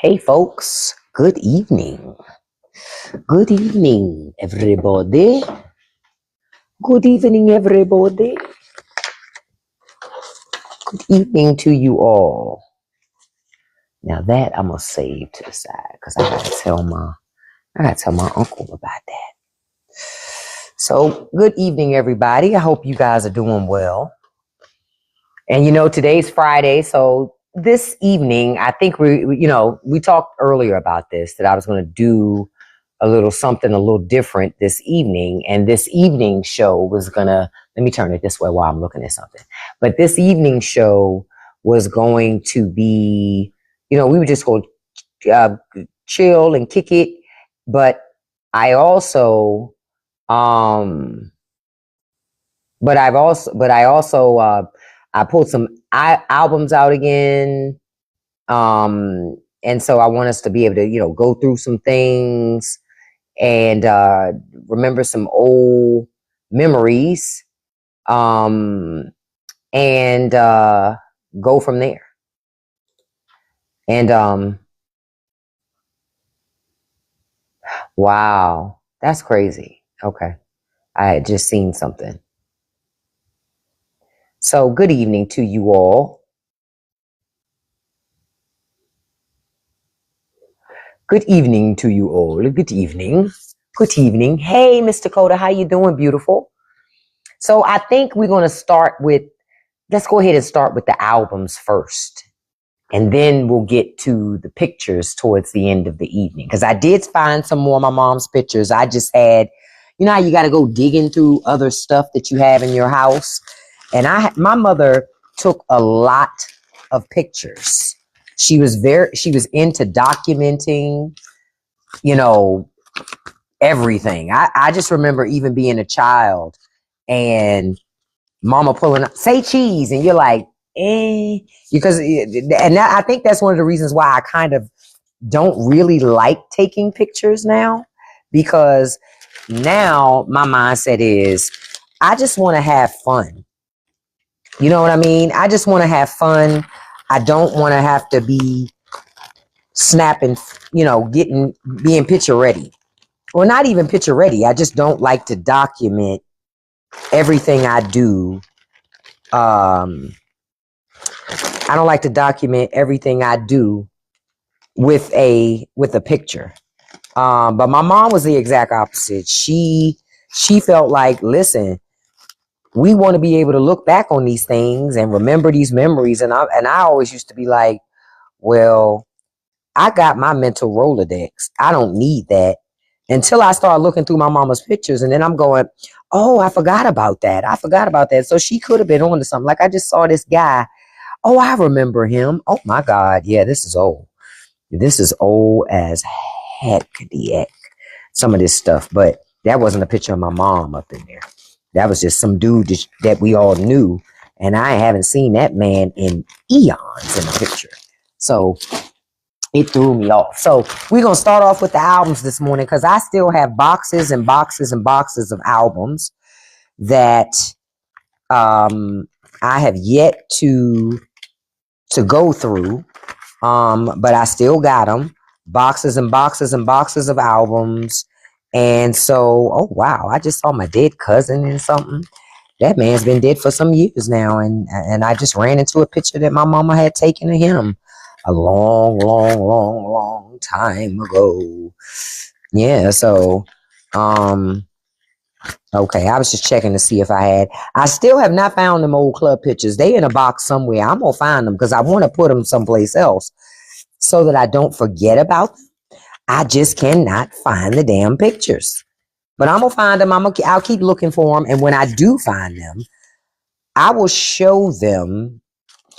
Hey folks, good evening. Good evening, everybody. Good evening, everybody. Good evening to you all. Now that I'm gonna save to the side because I gotta tell my uncle about that. So good evening, everybody. I hope you guys are doing well. And today's Friday, so this evening, I think we talked earlier about this, that I was gonna do a little something a little different this evening. And this evening show was gonna, let me turn it this way while I'm looking at something. But this evening show was going to be, we would just go chill and kick it. But I also, I pulled some albums out again. And so I want us to be able to, go through some things and remember some old memories, and go from there. And wow, that's crazy. Okay, I had just seen something. So good evening to you all. Good evening to you all. Good evening. Good evening. Hey, Miss Dakota, how you doing, beautiful? So I think we're going to let's go ahead and start with the albums first. And then we'll get to the pictures towards the end of the evening. Because I did find some more of my mom's pictures. I just had, how you got to go digging through other stuff that you have in your house. And my mother took a lot of pictures. She was into documenting, everything. I just remember even being a child and mama pulling up, say cheese, and you're like, because, I think that's one of the reasons why I kind of don't really like taking pictures now, because now my mindset is I just want to have fun. You know what I mean? I just want to have fun. I don't want to have to be snapping, being picture ready. Well, not even picture ready. I just don't like to document everything I do. I don't like to document everything I do with a picture. But my mom was the exact opposite. She felt like, listen, we want to be able to look back on these things and remember these memories. And I always used to be like, well, I got my mental Rolodex. I don't need that, until I start looking through my mama's pictures. And then I'm going, oh, I forgot about that. I forgot about that. So she could have been on to something. Like I just saw this guy. Oh, I remember him. Oh my God. Yeah, this is old. This is old as heck, the heck, some of this stuff. But that wasn't a picture of my mom up in there. That was just some dude that we all knew. And I haven't seen that man in eons in a picture. So it threw me off. So we're going to start off with the albums this morning, because I still have boxes and boxes and boxes of albums that I have yet to go through. But I still got them. Boxes and boxes and boxes of albums. And so, oh wow, I just saw my dead cousin in something. That man's been dead for some years now. And I just ran into a picture that my mama had taken of him a long, long, long, long time ago. Yeah, so okay, I was just checking to see if I still have not found them old club pictures. They in a box somewhere. I'm gonna find them because I want to put them someplace else so that I don't forget about them. I just cannot find the damn pictures. But I'm gonna find them. I'll keep looking for them, and when I do find them, I will show them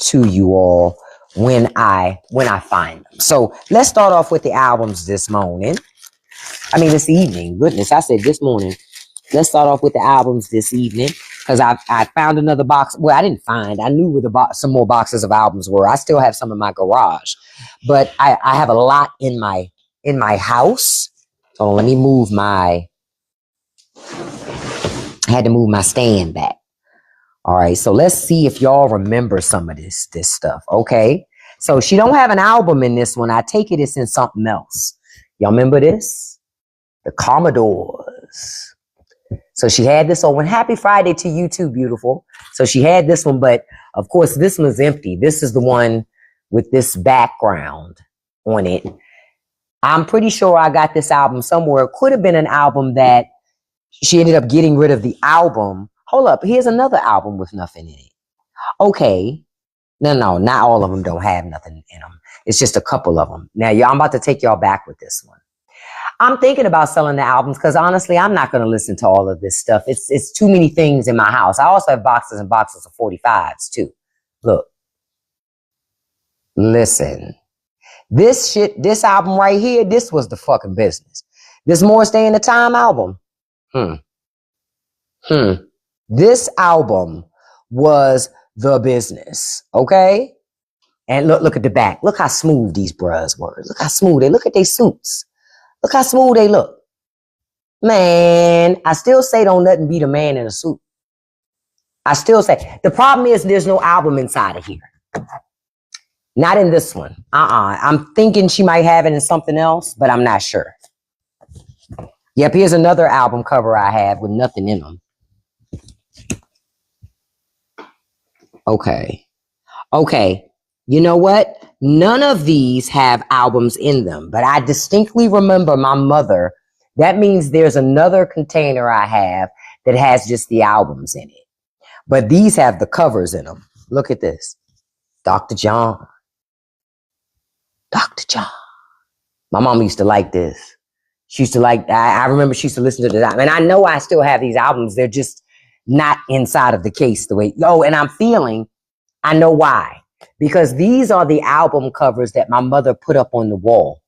to you all when I find them. So let's start off with the albums this morning. I mean, this evening. Goodness, I said this morning. Let's start off with the albums this evening, because I found another box. Well, I didn't find. I knew where some more boxes of albums were. I still have some in my garage, but I have a lot in my house. So let me move I had to move my stand back. All right, so let's see if y'all remember some of this stuff. Okay, So she don't have an album in this one. I take it it's in something else. Y'all remember this? The Commodores. So she had this one. Happy Friday to you too, beautiful. So she had this one, but of course this one's empty. This is the one with this background on it. I'm pretty sure I got this album somewhere. It could have been an album that she ended up getting rid of the album. Hold up, here's another album with nothing in it. Okay. No, not all of them don't have nothing in them. It's just a couple of them. Now, I'm about to take y'all back with this one. I'm thinking about selling the albums because honestly, I'm not going to listen to all of this stuff. It's too many things in my house. I also have boxes and boxes of 45s too. Look. Listen. This album right here, this was the fucking business. This More Stay in the Time album. This album was the business, okay? And look at the back. Look how smooth these bras were. Look how smooth they look at their suits. Look how smooth they look. Man, I still say don't nothing beat a man in a suit. I still say. The problem is there's no album inside of here. Not in this one. I'm thinking she might have it in something else, but I'm not sure. Yep, here's another album cover I have with nothing in them. Okay. You know what? None of these have albums in them, but I distinctly remember my mother. That means there's another container I have that has just the albums in it. But these have the covers in them. Look at this. Dr. John. Dr. John. My mom used to like this. She used to like, I remember she used to listen to the album. And I know I still have these albums. They're just not inside of the case the way. Oh, and I know why. Because these are the album covers that my mother put up on the wall.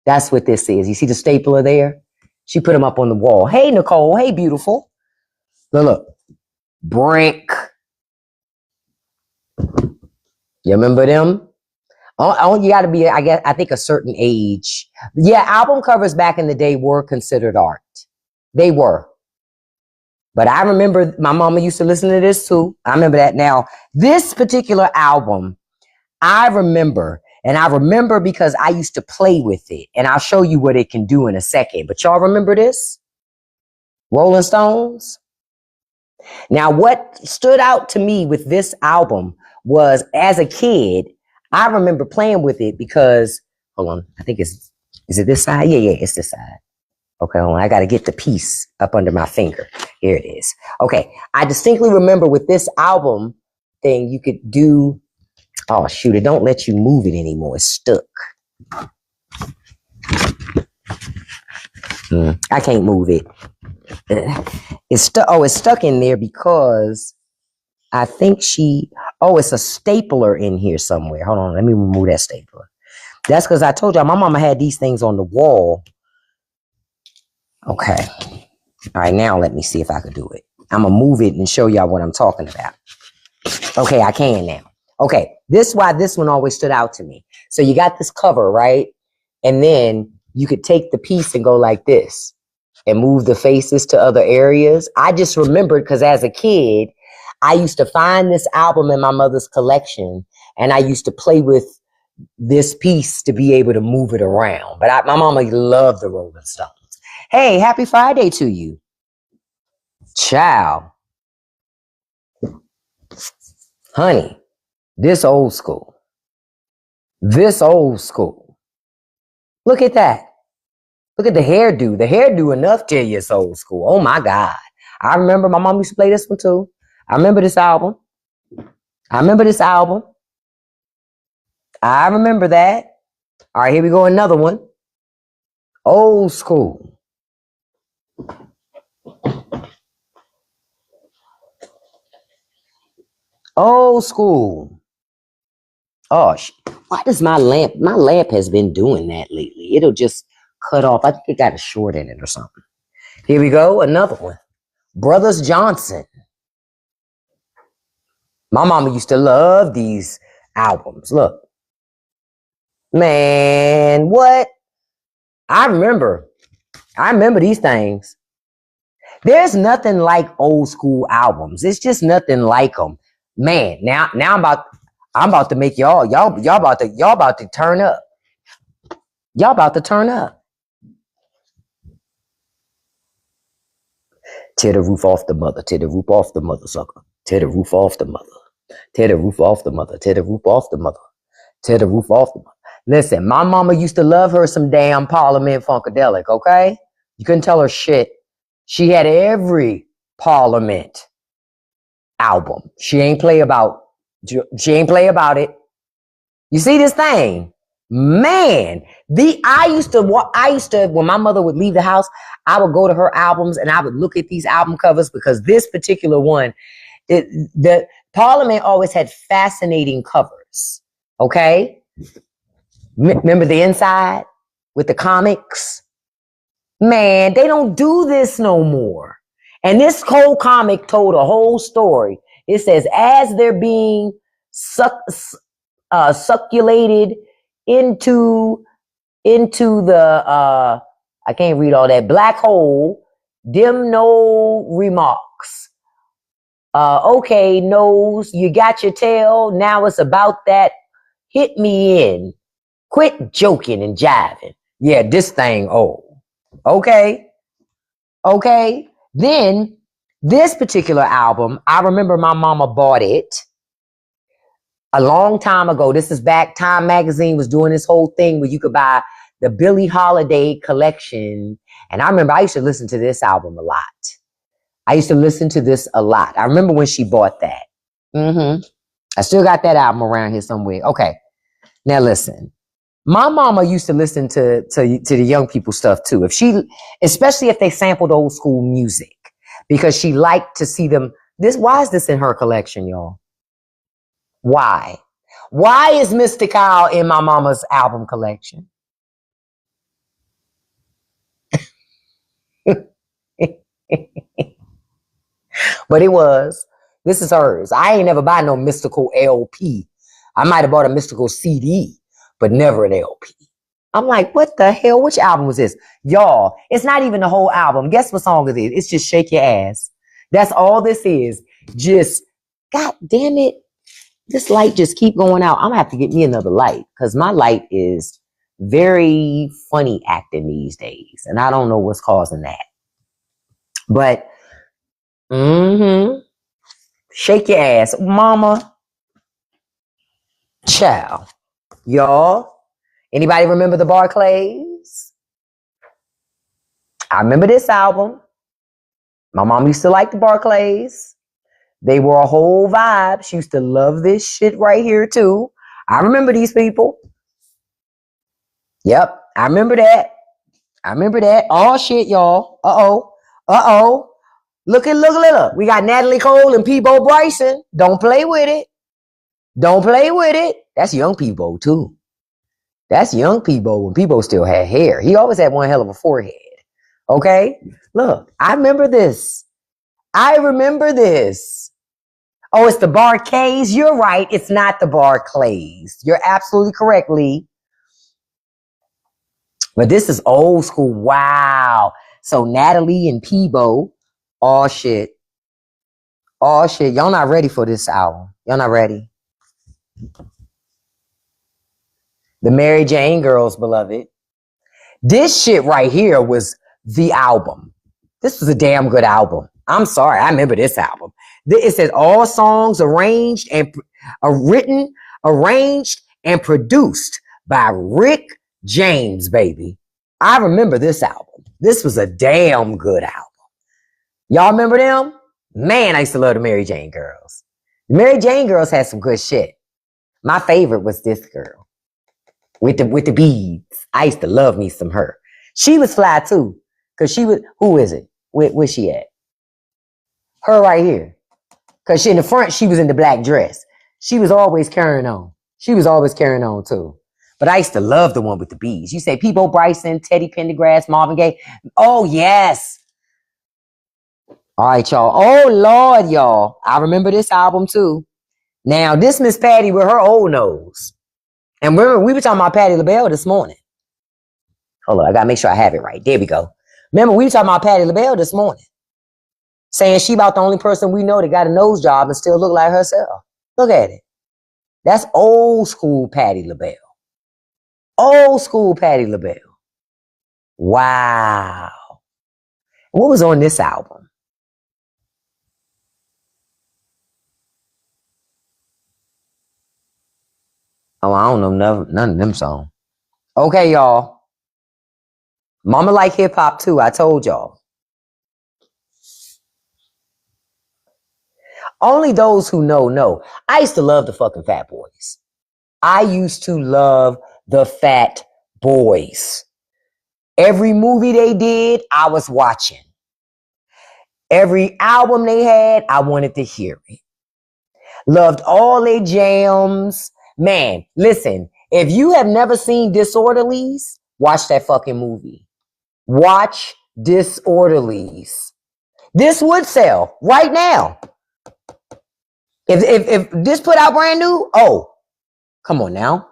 That's what this is. You see the stapler there? She put them up on the wall. Hey, Nicole. Hey, beautiful. Look. Brick. You remember them? Oh, you got to be, I think, a certain age. Yeah, album covers back in the day were considered art. They were. But I remember my mama used to listen to this too. I remember that now. This particular album, I remember. And I remember because I used to play with it. And I'll show you what it can do in a second. But y'all remember this? Rolling Stones? Now, what stood out to me with this album was, as a kid, I remember playing with it because, hold on, I think is it this side? Yeah, it's this side. Okay, hold on, I got to get the piece up under my finger. Here it is. Okay, I distinctly remember with this album thing, you could do, oh shoot, it don't let you move it anymore. It's stuck. I can't move it. It's stuck. Oh, it's stuck in there because I think it's a stapler in here somewhere. Hold on, let me remove that stapler. That's because I told y'all my mama had these things on the wall. Okay. All right, now let me see if I can do it. I'm going to move it and show y'all what I'm talking about. Okay, I can now. Okay, this is why this one always stood out to me. So you got this cover, right? And then you could take the piece and go like this and move the faces to other areas. I just remembered because as a kid, I used to find this album in my mother's collection, and I used to play with this piece to be able to move it around. But my mama loved the Rolling Stones. Hey, happy Friday to you. Ciao. Honey, this old school. This old school. Look at that. Look at the hairdo. The hairdo enough tell you it's old school. Oh my God. I remember my mom used to play this one too. I remember this album. I remember that. All right, here we go. Another one. Old school. Old school. Oh, why does my lamp has been doing that lately? It'll just cut off. I think it got a short in it or something. Here we go. Another one. Brothers Johnson. My mama used to love these albums. Look. Man, what? I remember these things. There's nothing like old school albums. It's just nothing like them. Man, now I'm about to make y'all about to turn up. Y'all about to turn up. Tear the roof off the mother. Tear the roof off the mother, sucker. Tear the roof off the mother. Tear the roof off the mother. Tear the roof off the mother. Tear the roof off the mother. Listen, my mama used to love her some damn Parliament Funkadelic, okay? You couldn't tell her shit. She had every Parliament album. She ain't play about it. You see this thing? Man, I used to, when my mother would leave the house, I would go to her albums and I would look at these album covers because this particular one, the Parliament always had fascinating covers. Okay. Remember the inside with the comics? Man, they don't do this no more. And this whole comic told a whole story. It says, as they're being succulated into the I can't read all that black hole, dim no remarks. Okay, nose, you got your tail. Now it's about that. Hit me in. Quit joking and jiving. Yeah, this thing old. Okay. Then this particular album, I remember my mama bought it a long time ago. This is back, Time Magazine was doing this whole thing where you could buy the Billie Holiday collection. And I remember I used to listen to this album a lot. I remember when she bought that. I still got that album around here somewhere. Okay. Now listen, my mama used to listen to the young people stuff too. Especially if they sampled old school music, because she liked to see them. Why is this in her collection, y'all? Why is Mr. Kyle in my mama's album collection? But it was. This is hers. I ain't never buy no mystical LP. I might have bought a mystical CD, but never an LP. I'm like, what the hell? Which album was this? Y'all, it's not even the whole album. Guess what song it is? It's just Shake Your Ass. That's all this is. Just, God damn it. This light just keep going out. I'm gonna have to get me another light because my light is very funny acting these days. And I don't know what's causing that. But, shake your ass. Mama. Ciao. Y'all. Anybody remember the Barclays? I remember this album. My mom used to like the Barclays. They were a whole vibe. She used to love this shit right here too. I remember these people. Yep, I remember that. Oh shit, y'all. Uh-oh. Look. We got Natalie Cole and Peebo Bryson. Don't play with it. That's young Peebo too. That's young Peebo when Peebo still had hair. He always had one hell of a forehead. Okay? Look, I remember this. Oh, it's the Barclays. You're right. It's not the Barclays. You're absolutely correct, Lee. But this is old school. Wow. So Natalie and Peebo. Oh, shit. Y'all not ready for this album. Y'all not ready. The Mary Jane Girls, beloved. This shit right here was the album. This was a damn good album. I'm sorry. I remember this album. It says all songs arranged and arranged and produced by Rick James, baby. I remember this album. This was a damn good album. Y'all remember them? Man, I used to love the Mary Jane Girls. The Mary Jane Girls had some good shit. My favorite was this girl with the beads. I used to love me some her. She was fly too, cause she was. Who is it? Where's she at? Her right here. Cause she in the front, she was in the black dress. She was always carrying on. Too. But I used to love the one with the beads. You say Peebo Bryson, Teddy Pendergrass, Marvin Gaye. Oh yes. All right, y'all. Oh Lord, y'all. I remember this album too. Now this Miss Patty with her old nose. And remember, we were talking about Patti LaBelle this morning. Hold on, I gotta make sure I have it right. There we go. Remember, we were talking about Patti LaBelle this morning. Saying she about the only person we know that got a nose job and still look like herself. Look at it. That's old school Patti LaBelle. Old school Patti LaBelle. Wow. What was on this album? Oh, I don't know none of them songs. Okay, y'all. Mama like hip hop too. I told y'all. Only those who know. I used to love the fucking Fat Boys. I used to love the Fat Boys. Every movie they did, I was watching. Every album they had, I wanted to hear it. Loved all their jams. Man, listen, if you have never seen Disorderlies, watch that fucking movie. Watch Disorderlies. This would sell right now. If this put out brand new, oh, come on now.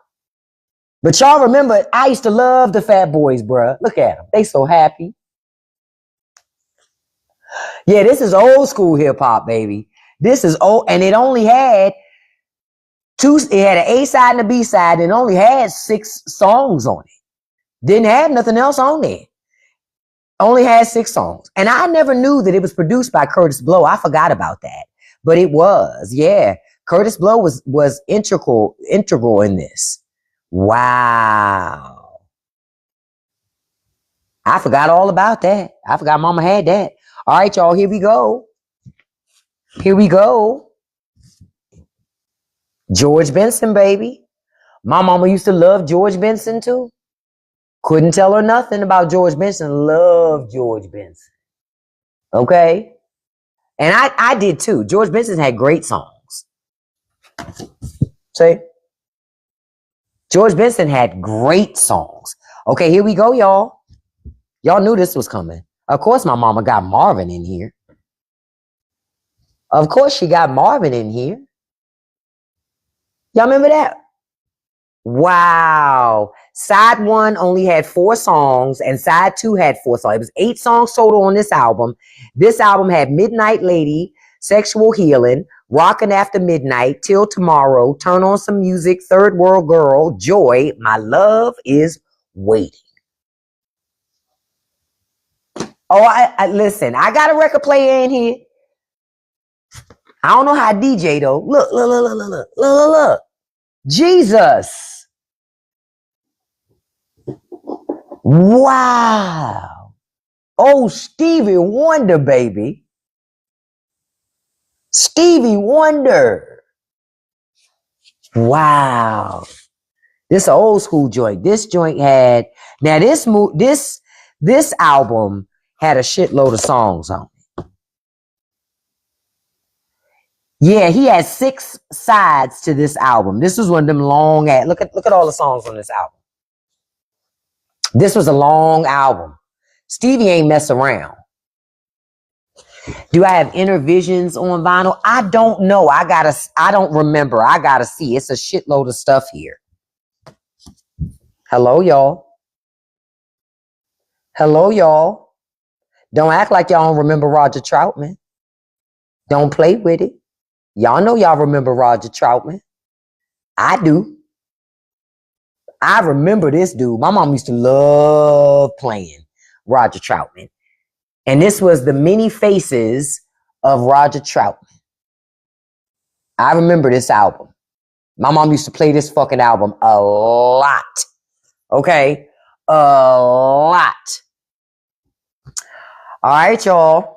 But y'all remember, I used to love the Fat Boys, bruh. Look at them. They so happy. Yeah, this is old school hip hop, baby. This is old, and it only had it had an A side and a B side, and it only had 6 songs on it. Didn't have nothing else on there. Only had 6 songs. And I never knew that it was produced by Curtis Blow. I forgot about that. But it was, yeah. Curtis Blow was integral in this. Wow. I forgot all about that. I forgot Mama had that. All right, y'all, here we go. Here we go. George Benson, baby. My mama used to love George Benson too. Couldn't tell her nothing about George Benson. Loved George Benson. Okay? And I did too. George Benson had great songs. See? George Benson had great songs. Okay, here we go, y'all. Y'all knew this was coming. Of course, my mama got Marvin in here. Of course, she got Marvin in here. Y'all remember that? Wow. Side 1 only had 4 songs, and side 2 had 4 songs. It was 8 songs total on this album. This album had Midnight Lady, Sexual Healing, Rockin' After Midnight, Till Tomorrow, Turn On Some Music, Third World Girl, Joy, My Love Is Waiting. Oh, I listen, I got a record player in here. I don't know how to DJ though. Look. Jesus. Wow. Oh, Stevie Wonder, baby. Stevie Wonder. Wow. This old school joint. This joint had, now this album had a shitload of songs on it. Yeah, he had 6 sides to this album. This was one of them long ass. Look at all the songs on this album. This was a long album. Stevie ain't mess around. Do I have Intervisions on vinyl? I don't know. I don't remember. I gotta see. It's a shitload of stuff here. Hello, y'all. Hello, y'all. Don't act like y'all don't remember Roger Troutman. Don't play with it. Y'all know y'all remember Roger Troutman. I do. I remember this dude. My mom used to love playing Roger Troutman. And this was the many faces of Roger Troutman. I remember this album. My mom used to play this fucking album a lot. Okay? A lot. All right, y'all.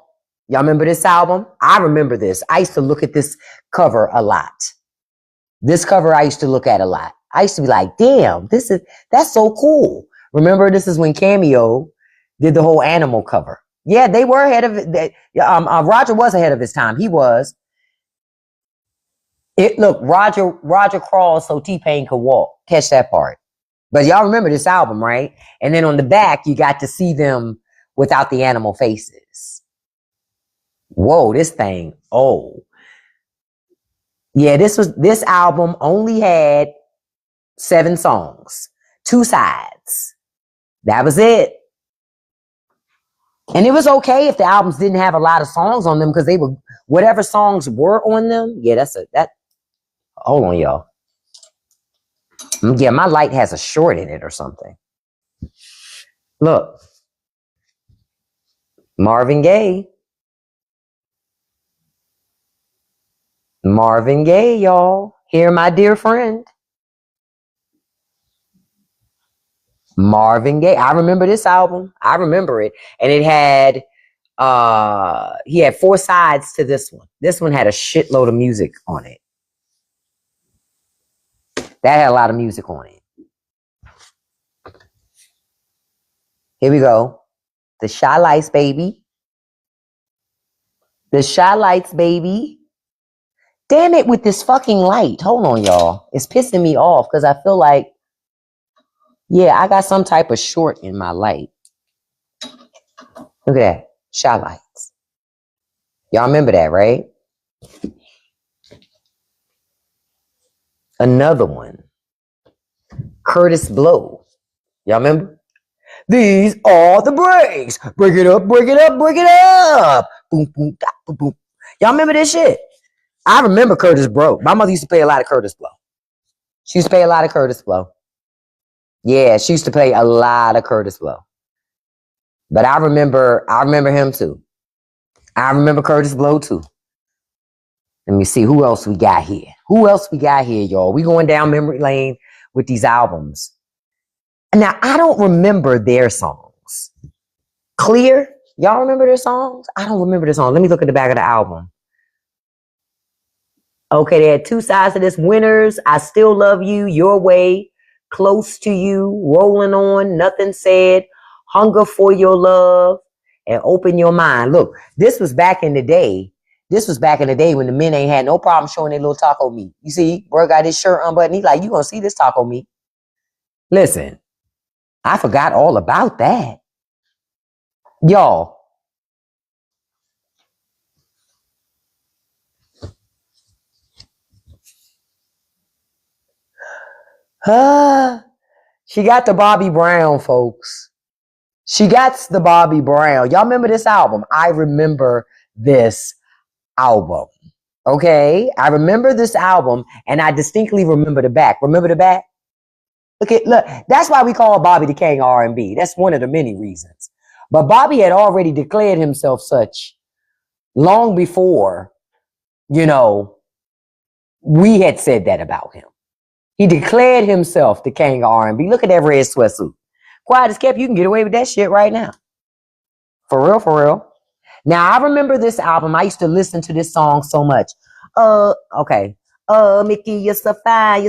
Y'all remember this album? I remember this. I used to look at this cover a lot. This cover I used to look at a lot. I used to be like, damn, that's so cool. Remember, this is when Cameo did the whole Animal cover. Yeah, they were ahead of it. Roger was ahead of his time. He was. Look, Roger crawled so T-Pain could walk. Catch that part. But y'all remember this album, right? And then on the back, you got to see them without the animal faces. Whoa, this thing. Oh. Yeah, this album only had 7 songs, 2 sides. That was it. And it was okay if the albums didn't have a lot of songs on them because they were, whatever songs were on them. Yeah, hold on, y'all. Yeah, my light has a short in it or something. Look. Marvin Gaye. Marvin Gaye, y'all. Here, my dear friend. Marvin Gaye. I remember this album. I remember it. And it had he had 4 sides to this one. This one had a shitload of music on it. That had a lot of music on it. Here we go. The Shy Lights, baby. The Shy Lights, baby. Damn it with this fucking light. Hold on, y'all. It's pissing me off because I feel like, yeah, I got some type of short in my light. Look at that. Shy Lights. Y'all remember that, right? Another one. Curtis Blow. Y'all remember? These are the breaks. Break it up, break it up, break it up. Boom, boom, da, boom, boom. Y'all remember this shit? I remember Curtis Blow. My mother used to play a lot of Curtis Blow. She used to play a lot of Curtis Blow. Yeah, she used to play a lot of Curtis Blow. But I remember him too. I remember Curtis Blow too. Let me see who else we got here. Who else we got here, y'all? We going down memory lane with these albums. Now, I don't remember their songs. Clear? Y'all remember their songs? I don't remember their songs. Let me look at the back of the album. Okay, they had 2 sides to this. Winners, I Still Love You, Your Way, Close to You, Rolling On, Nothing Said, Hunger for Your Love, and Open Your Mind. Look, this was back in the day. This was back in the day when the men ain't had no problem showing their little taco meat. You see, bro got his shirt unbuttoned. He's like, you gonna see this taco meat. Listen, I forgot all about that. Y'all. She got the Bobby Brown, folks. She got the Bobby Brown. Y'all remember this album? I remember this album. Okay? I remember this album, and I distinctly remember the back. Remember the back? Look, that's why we call Bobby the King of R&B. That's one of the many reasons. But Bobby had already declared himself such long before, you know, we had said that about him. He declared himself the king of R&B. Look at that red sweatsuit. Quiet as kept, you can get away with that shit right now. For real, for real. Now, I remember this album. I used to listen to this song so much. Okay. Mickey, you're so fine,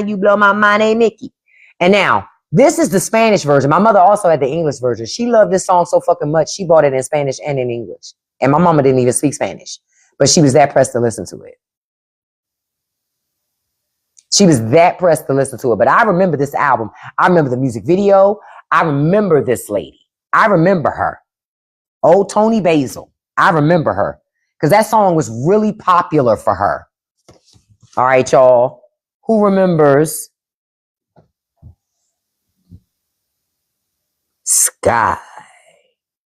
you blow my mind, hey, Mickey. And now, this is the Spanish version. My mother also had the English version. She loved this song so fucking much, she bought it in Spanish and in English. And my mama didn't even speak Spanish. But she was that pressed to listen to it. She was that pressed to listen to it. But I remember this album. I remember the music video. I remember this lady. I remember her. Old Tony Basil. I remember her. Because that song was really popular for her. All right, y'all. Who remembers Sky?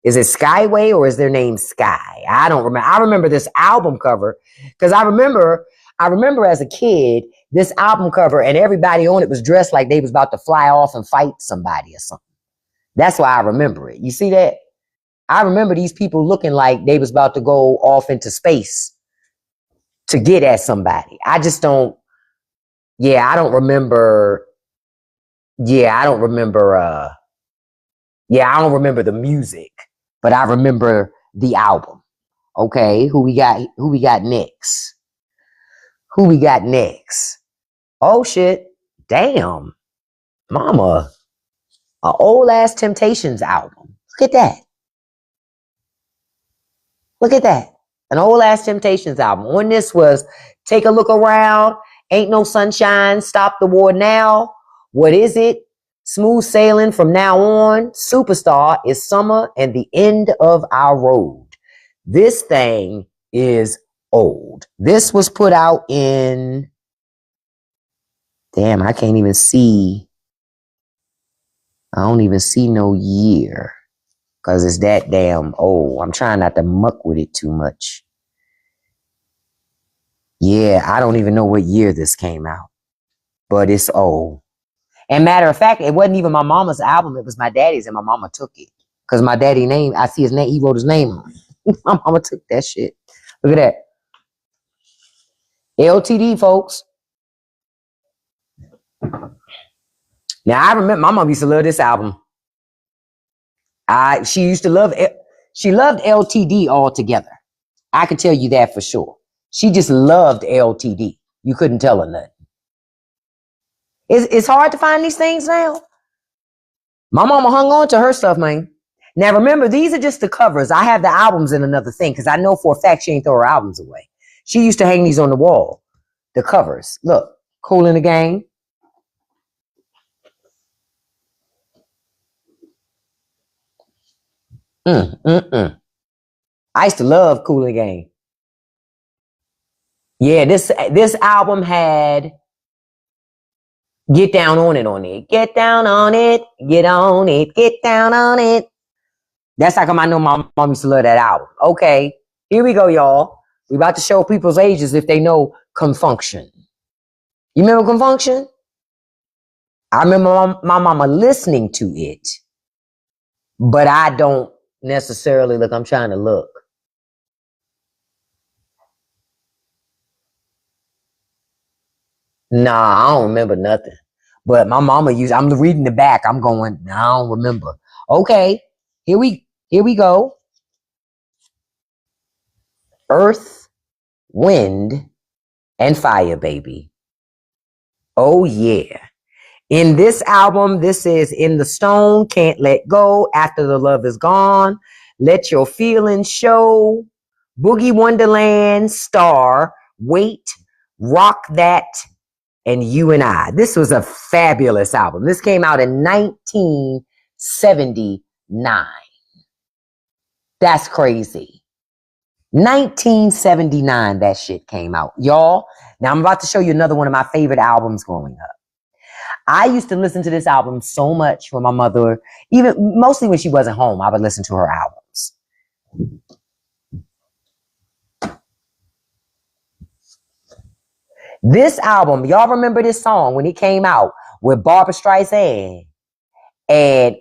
Is it Skyway or is their name Sky? I don't remember. I remember this album cover because I remember as a kid, this album cover and everybody on it was dressed like they was about to fly off and fight somebody or something. That's why I remember it. You see that? I remember these people looking like they was about to go off into space to get at somebody. I just don't, I don't remember the music, but I remember the album. Okay, who we got next? Who we got next? Oh shit. Damn. Mama. An old ass Temptations album. Look at that. Look at that. An old ass Temptations album. On this was Take a Look Around, Ain't No Sunshine, Stop the War Now, What Is It? Smooth Sailing From Now On, Superstar, Is Summer, and The End of Our Road. This thing is old. This was put out in, damn, I can't even see. I don't even see no year because it's that damn old. I'm trying not to muck with it too much. Yeah, I don't even know what year this came out, but it's old. And matter of fact, it wasn't even my mama's album. It was my daddy's, and my mama took it. Because my daddy name, I see his name, he wrote his name on it. My mama took that shit. Look at that. LTD, folks. Now, I remember my mom used to love this album. She loved LTD altogether. I can tell you that for sure. She just loved LTD. You couldn't tell her nothing. It's hard to find these things now. My mama hung on to her stuff, man. Now remember, these are just the covers. I have the albums in another thing because I know for a fact she ain't throw her albums away. She used to hang these on the wall. The covers. Look, Kool and the Gang. I used to love Kool and the Gang. Yeah, this album had Get Down on It on it. Get down on it. Get on it. Get down on it. That's how come I know my mom used to love that album. Okay, here we go, y'all. We about to show people's ages if they know Confunction. You remember Confunction? I remember my mama listening to it, but I don't necessarily look. I'm trying to look. Nah, I don't remember nothing. But my mama I'm reading the back. I'm going, nah, I don't remember. Okay, here we go. Earth, Wind, and Fire, baby. Oh yeah. In this album, this is In the Stone, Can't Let Go, After the Love Is Gone, Let Your Feelings Show, Boogie Wonderland, Star, Wait, Rock That, and You and I. This was a fabulous album. This came out in 1979. That's crazy. 1979, that shit came out. Y'all, now I'm about to show you another one of my favorite albums growing up. I used to listen to this album so much when my mother, even mostly when she wasn't home, I would listen to her albums. This album, y'all remember this song when it came out with Barbra Streisand and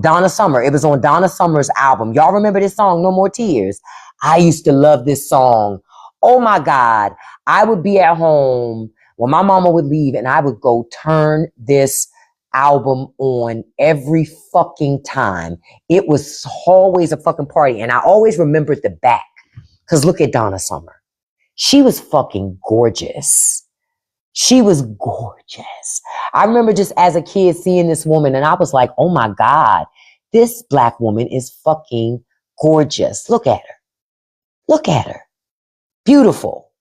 Donna Summer. It was on Donna Summer's album. Y'all remember this song, No More Tears? I used to love this song. Oh my God. I would be at home when my mama would leave and I would go turn this album on every fucking time. It was always a fucking party. And I always remembered the back. Because look at Donna Summer. She was fucking gorgeous. She was gorgeous. I remember just as a kid seeing this woman and I was like, oh my God, this black woman is fucking gorgeous. Look at her. Look at her. Beautiful.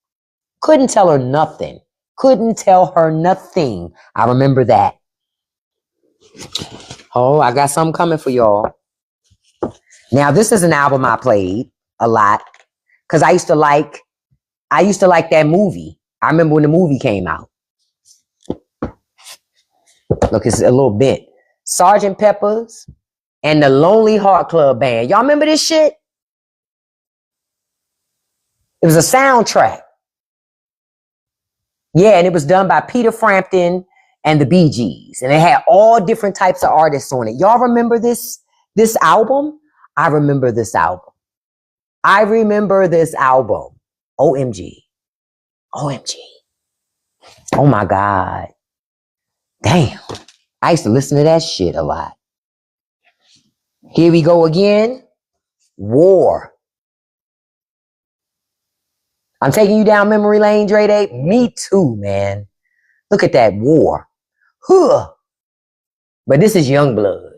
Couldn't tell her nothing. Couldn't tell her nothing. I remember that. Oh, I got something coming for y'all. Now, this is an album I played a lot because I used to like that movie. I remember when the movie came out. Look, it's a little bit. Sgt. Pepper's and the Lonely Heart Club Band. Y'all remember this shit? It was a soundtrack. Yeah, and it was done by Peter Frampton and the Bee Gees. And it had all different types of artists on it. Y'all remember this album? I remember this album. I remember this album. OMG. OMG. Oh my God. Damn. I used to listen to that shit a lot. Here we go again. War. I'm taking you down memory lane, Dre Day. Me too, man. Look at that, War. Huh. But this is Youngblood.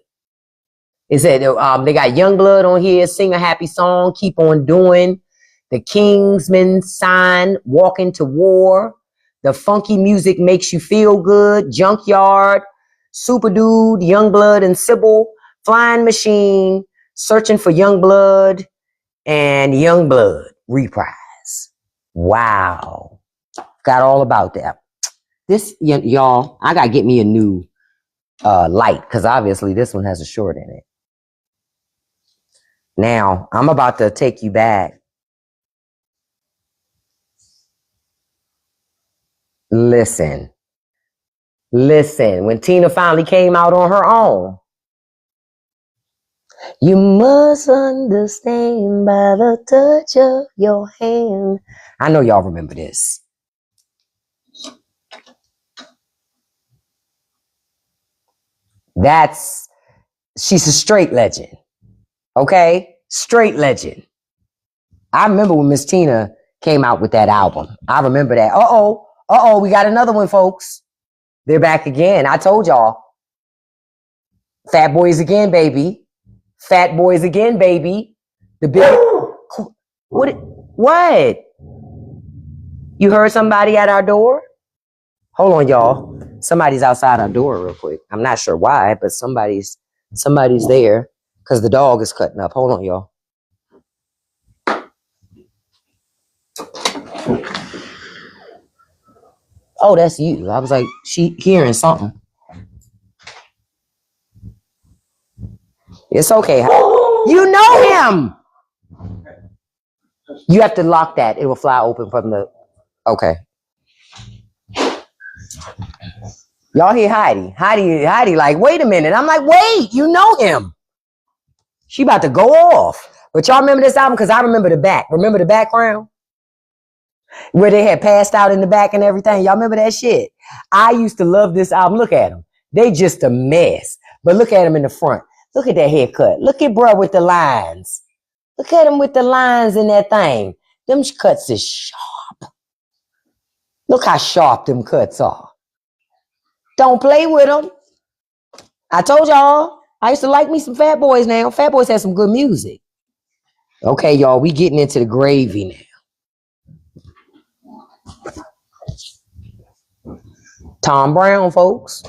It said they got Youngblood on here. Sing a happy song. Keep on doing. The Kingsman sign. Walking to War. The funky music makes you feel good. Junkyard. Super Dude. Youngblood and Sybil. Flying Machine. Searching for Youngblood. And Youngblood reprise. Wow. Got all about that. This, y'all, I got to get me a new light because obviously this one has a short in it. Now, I'm about to take you back. Listen, Listen, when Tina finally came out on her own, you must understand by the touch of your hand. I know y'all remember this. She's a straight legend. Okay? Straight legend. I remember when Miss Tina came out with that album. I remember that. We got another one, folks. They're back again. I told y'all. Fat Boys again, baby. Fat Boys again, baby. The big... What? You heard somebody at our door? Hold on, y'all. Somebody's outside our door real quick. I'm not sure why, but somebody's there because the dog is cutting up. Hold on, y'all. Oh, that's you. I was like, she hearing something. It's okay. You know him. You have to lock that. It will fly open from the... Okay. Y'all hear Heidi. Heidi like, wait a minute. I'm like, wait, you know him. She about to go off. But y'all remember this album? Because I remember the back. Remember the background? Where they had passed out in the back and everything. Y'all remember that shit? I used to love this album. Look at them. They just a mess. But look at them in the front. Look at that haircut. Look at bruh with the lines. Look at him with the lines in that thing. Them cuts is sharp. Look how sharp them cuts are. Don't play with them. I told y'all, I used to like me some Fat Boys now. Fat Boys had some good music. Okay, y'all, we getting into the gravy now. Tom Brown, folks.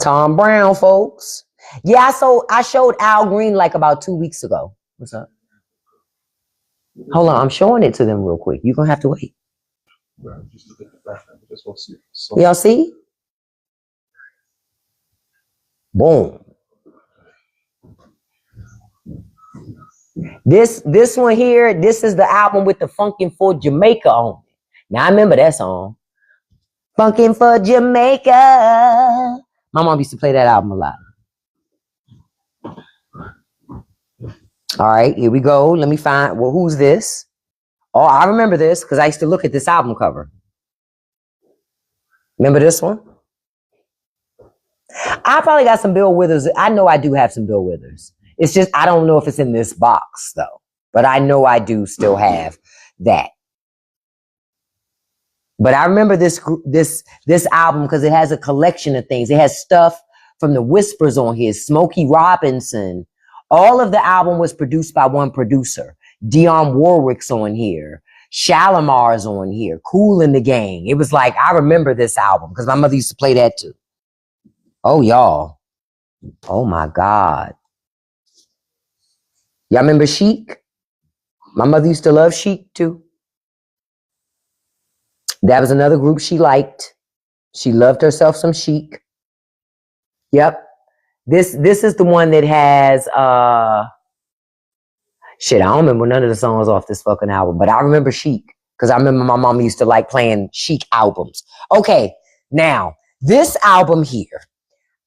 Tom Brown, folks. Yeah, I showed Al Green like about 2 weeks ago. What's up? Hold on, I'm showing it to them real quick. You're going to have to wait. Just look at the background. Just want to see. Y'all see? Boom. This one here, this is the album with the Funkin' for Jamaica on it. Now, I remember that song. Funkin' for Jamaica. My mom used to play that album a lot. All right, here we go. Let me find, well, who's this? Oh, I remember this because I used to look at this album cover. Remember this one? I probably got some Bill Withers. I know I do have some Bill Withers. It's just, I don't know if it's in this box though, but I know I do still have that. But I remember this album because it has a collection of things. It has stuff from the Whispers on here, Smokey Robinson. All of the album was produced by one producer. Dionne Warwick's on here. Shalimar's on here. Kool and the Gang. It was like, I remember this album because my mother used to play that too. Oh, y'all. Oh, my God. Y'all remember Chic? My mother used to love Chic too. That was another group she liked. She loved herself some Chic. Yep. This is the one that has shit, I don't remember none of the songs off this fucking album, but I remember Chic because I remember my mom used to like playing Chic albums. Okay, now this album here,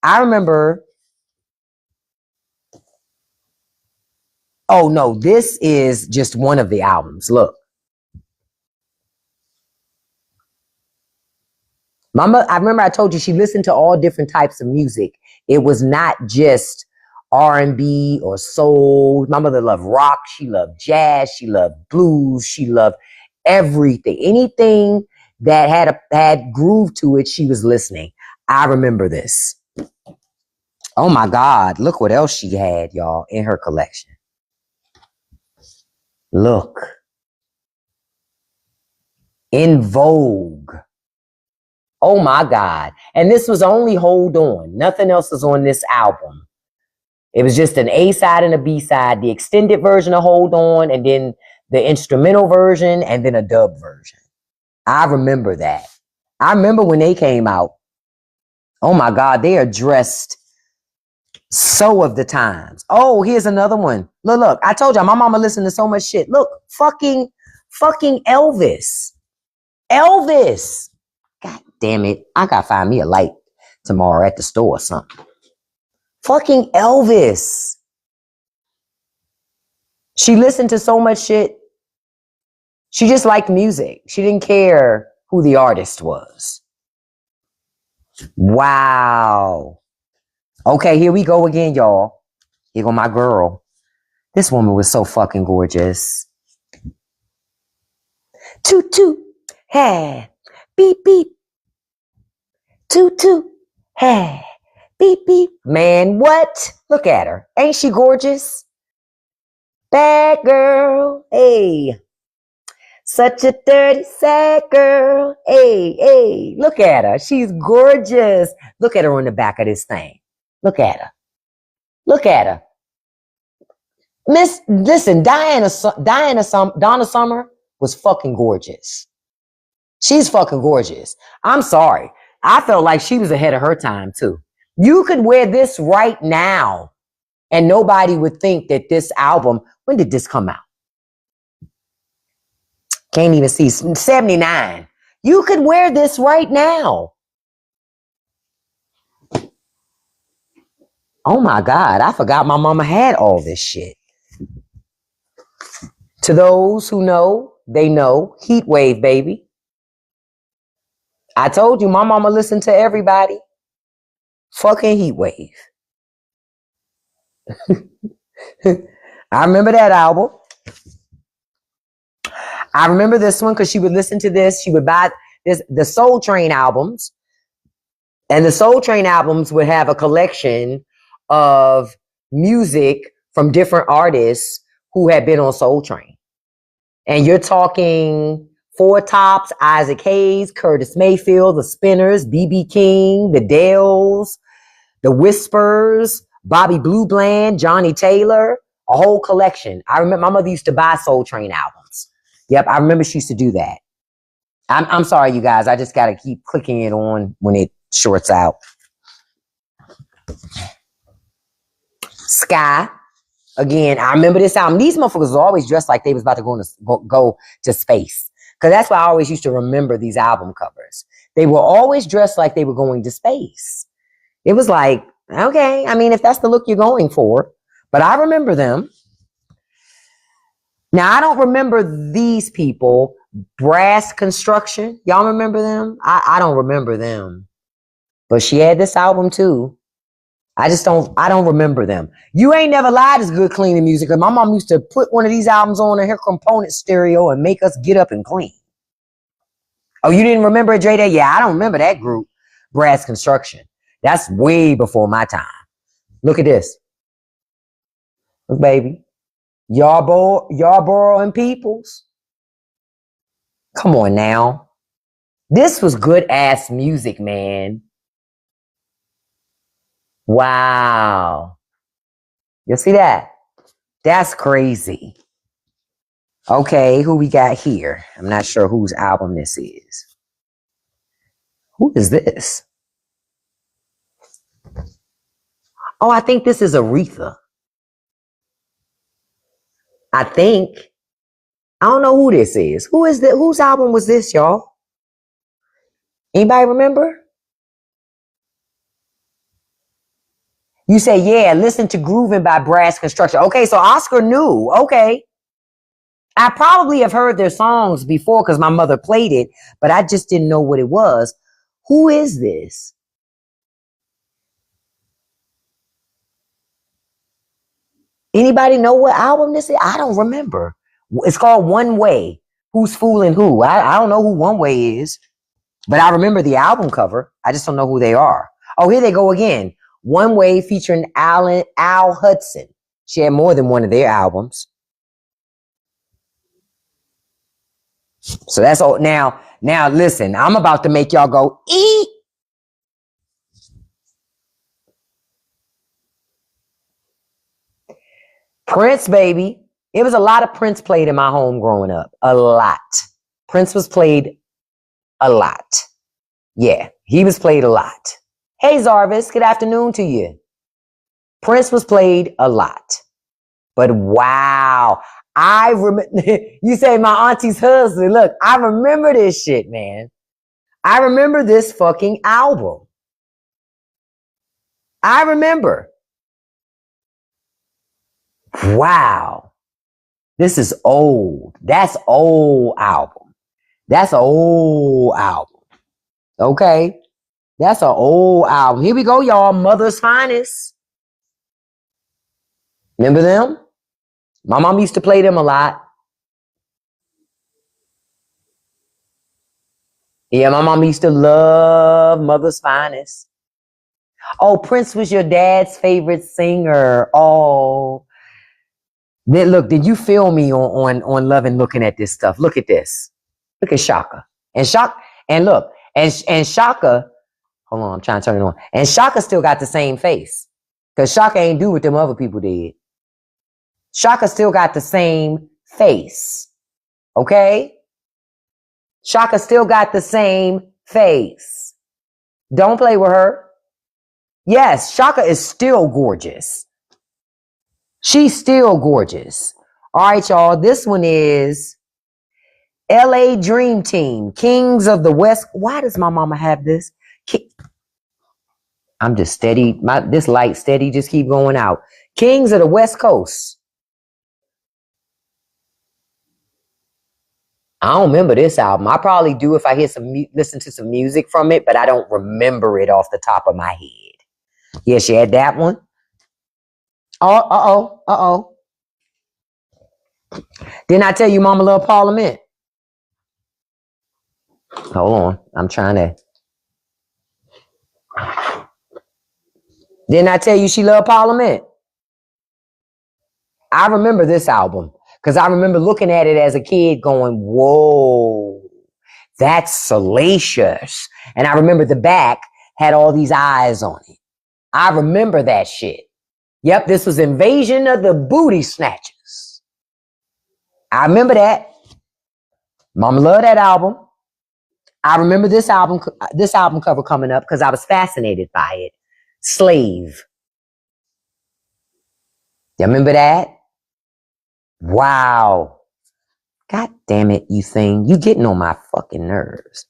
I remember. Oh no, this is just one of the albums. Look. Mama, I remember I told you she listened to all different types of music. It was not just R&B or soul. My mother loved rock. She loved jazz. She loved blues. She loved everything. Anything that had groove to it, she was listening. I remember this. Oh my God. Look what else she had, y'all, in her collection. Look. In Vogue. Oh my God. And this was only Hold On. Nothing else was on this album. It was just an A-side and a B-side, the extended version of Hold On, and then the instrumental version, and then a dub version. I remember that. I remember when they came out. Oh my God, they are dressed so of the times. Oh, here's another one. Look, I told y'all, my mama listened to so much shit. Look, fucking Elvis. Elvis. God damn it. I gotta find me a light tomorrow at the store or something. Fucking Elvis. She listened to so much shit. She just liked music. She didn't care who the artist was. Wow. Okay, here we go again, y'all. Here go my girl. This woman was so fucking gorgeous. Toot toot. Hey. Beep beep. Toot toot. Hey. Beep beep. Man, what? Look at her. Ain't she gorgeous? Bad girl. Hey. Such a dirty, sad girl. Hey, hey. Look at her. She's gorgeous. Look at her on the back of this thing. Look at her. Look at her. Listen, Donna Summer was fucking gorgeous. She's fucking gorgeous. I'm sorry. I felt like she was ahead of her time too. You could wear this right now and nobody would think that this album, when did this come out? Can't even see, 79. You could wear this right now. Oh my God, I forgot my mama had all this shit. To those who know, they know. Heat wave, baby. I told you, my mama listened to everybody. Fucking heat wave. I remember that album. I remember this one because she would listen to this. She would buy the Soul Train albums. And the Soul Train albums would have a collection of music from different artists who had been on Soul Train. And you're talking Four Tops, Isaac Hayes, Curtis Mayfield, the Spinners, B.B. King, the Dells, the Whispers, Bobby Blue Bland, Johnny Taylor, a whole collection. I remember my mother used to buy Soul Train albums. Yep, I remember she used to do that. I'm sorry, you guys. I just got to keep clicking it on when it shorts out. Sky. Again, I remember this album. These motherfuckers was always dressed like they was about to go to space. Because that's why I always used to remember these album covers. They were always dressed like they were going to space. It was like, okay, I mean, if that's the look you're going for. But I remember them. Now, I don't remember these people. Brass Construction. Y'all remember them? I don't remember them. But she had this album too. I don't remember them. You Ain't Never Lied is good cleaning music. My mom used to put one of these albums on her component stereo and make us get up and clean. Oh, you didn't remember it, Jada? Yeah, I don't remember that group. Brass Construction. That's way before my time. Look at this. Look, baby. Yarborough and Peoples. Come on now. This was good ass music, man. Wow. You see that? That's crazy. Okay, who we got here? I'm not sure whose album this is. Who is this? Oh, I think this is Aretha. I think. I don't know who this is. Who is that? Whose album was this, y'all? Anybody remember? You say, yeah, listen to Groovin' by Brass Construction. Okay, so Oscar knew. Okay. I probably have heard their songs before because my mother played it, but I just didn't know what it was. Who is this? Anybody know what album this is? I don't remember. It's called One Way. Who's Fooling Who? I don't know who One Way is, but I remember the album cover. I just don't know who they are. Oh, here they go again. One Way featuring Al Hudson. She had more than one of their albums. So that's all. Now listen, I'm about to make y'all go, eat. Prince, baby. It was a lot of Prince played in my home growing up. A lot. Prince was played a lot. Yeah, he was played a lot. Hey, Zarvis, good afternoon to you. Prince was played a lot. But wow, I remember, you say my auntie's husband. Look, I remember this shit, man. I remember this fucking album. I remember. Wow. This is old. That's old album. That's an old album. Okay. That's an old album. Here we go, y'all. Mother's Finest. Remember them? My mom used to play them a lot. Yeah, my mom used to love Mother's Finest. Oh, Prince was your dad's favorite singer. Oh. Then look, did you feel me on loving looking at this stuff? Look at this. Look at Shaka. And look, and Shaka, hold on, I'm trying to turn it on. And Shaka still got the same face. Because Shaka ain't do what them other people did. Shaka still got the same face. Okay? Shaka still got the same face. Don't play with her. Yes, Shaka is still gorgeous. She's still gorgeous. All right, y'all. This one is LA Dream Team, Kings of the West. Why does my mama have this? I'm just steady. This light steady just keep going out. Kings of the West Coast. I don't remember this album. I probably do if I hear listen to some music from it, but I don't remember it off the top of my head. Yeah, she had that one. Oh. Didn't I tell you Mama loved Parliament? Hold on. I'm trying to. Didn't I tell you she loved Parliament? I remember this album because I remember looking at it as a kid going, whoa, that's salacious. And I remember the back had all these eyes on it. I remember that shit. Yep, this was Invasion of the Booty Snatchers. I remember that. Mama loved that album. I remember this album cover coming up because I was fascinated by it. Slave. You remember that? Wow. God damn it, you thing. You getting on my fucking nerves.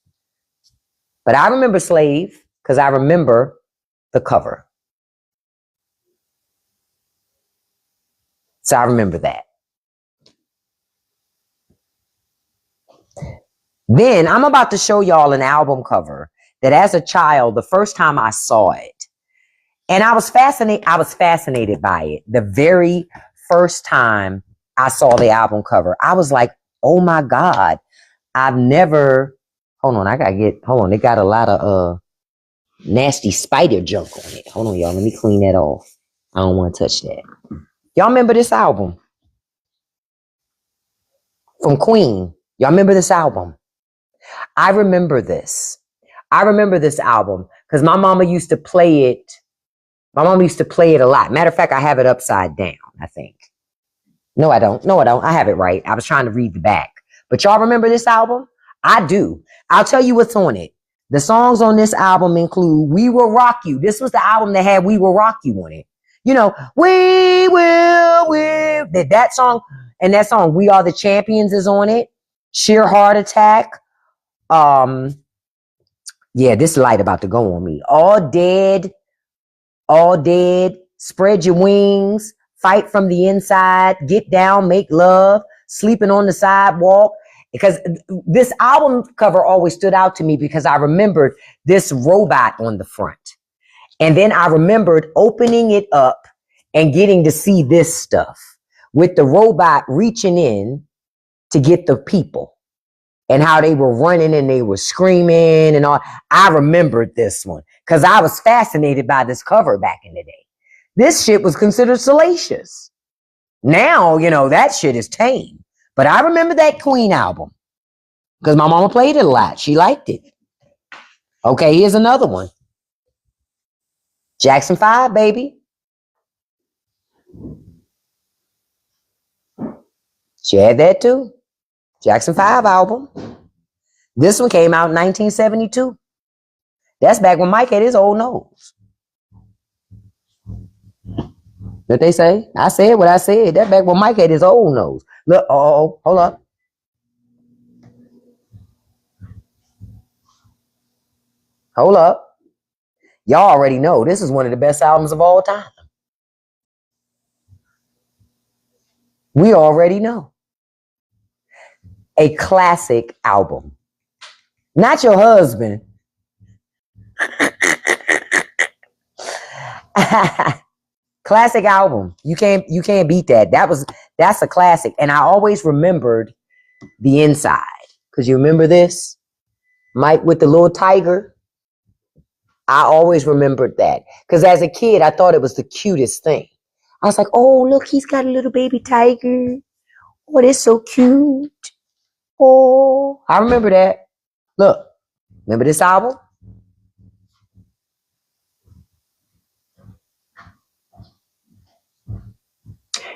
But I remember Slave because I remember the cover. So I remember that. Then I'm about to show y'all an album cover that as a child, the first time I saw it, and I was fascinated by it. The very first time I saw the album cover, I was like, oh my God, I've never, hold on, it got a lot of nasty spider junk on it. Hold on, y'all, let me clean that off. I don't want to touch that. Y'all remember this album? From Queen. Y'all remember this album? I remember this. I remember this album because my mama used to play it. My mama used to play it a lot. Matter of fact, I have it upside down, I think. No, I don't. I have it right. I was trying to read the back. But y'all remember this album? I do. I'll tell you what's on it. The songs on this album include We Will Rock You. This was the album that had We Will Rock You on it. You know, that song, and that song, We Are the Champions is on it. Sheer Heart Attack. Yeah, this light about to go on me. All Dead. Spread Your Wings. Fight from the Inside. Get Down, Make Love. Sleeping on the Sidewalk. Because this album cover always stood out to me because I remembered this robot on the front. And then I remembered opening it up and getting to see this stuff with the robot reaching in to get the people and how they were running and they were screaming and all. I remembered this one because I was fascinated by this cover back in the day. This shit was considered salacious. Now, you know, that shit is tame. But I remember that Queen album because my mama played it a lot. She liked it. Okay, here's another one. Jackson 5, baby. She had that too. Jackson 5 album. This one came out in 1972. That's back when Mike had his old nose. What they say? I said what I said. That's back when Mike had his old nose. Look, oh, hold up. Hold up. Y'all already know this is one of the best albums of all time. We already know. A classic album. Not your husband. Classic album. You can't beat that. That's a classic. And I always remembered the inside. Because you remember this? Mike with the little tiger. I always remembered that. Because as a kid, I thought it was the cutest thing. I was like, oh, look, he's got a little baby tiger. Oh, that's so cute. Oh, I remember that. Look, remember this album?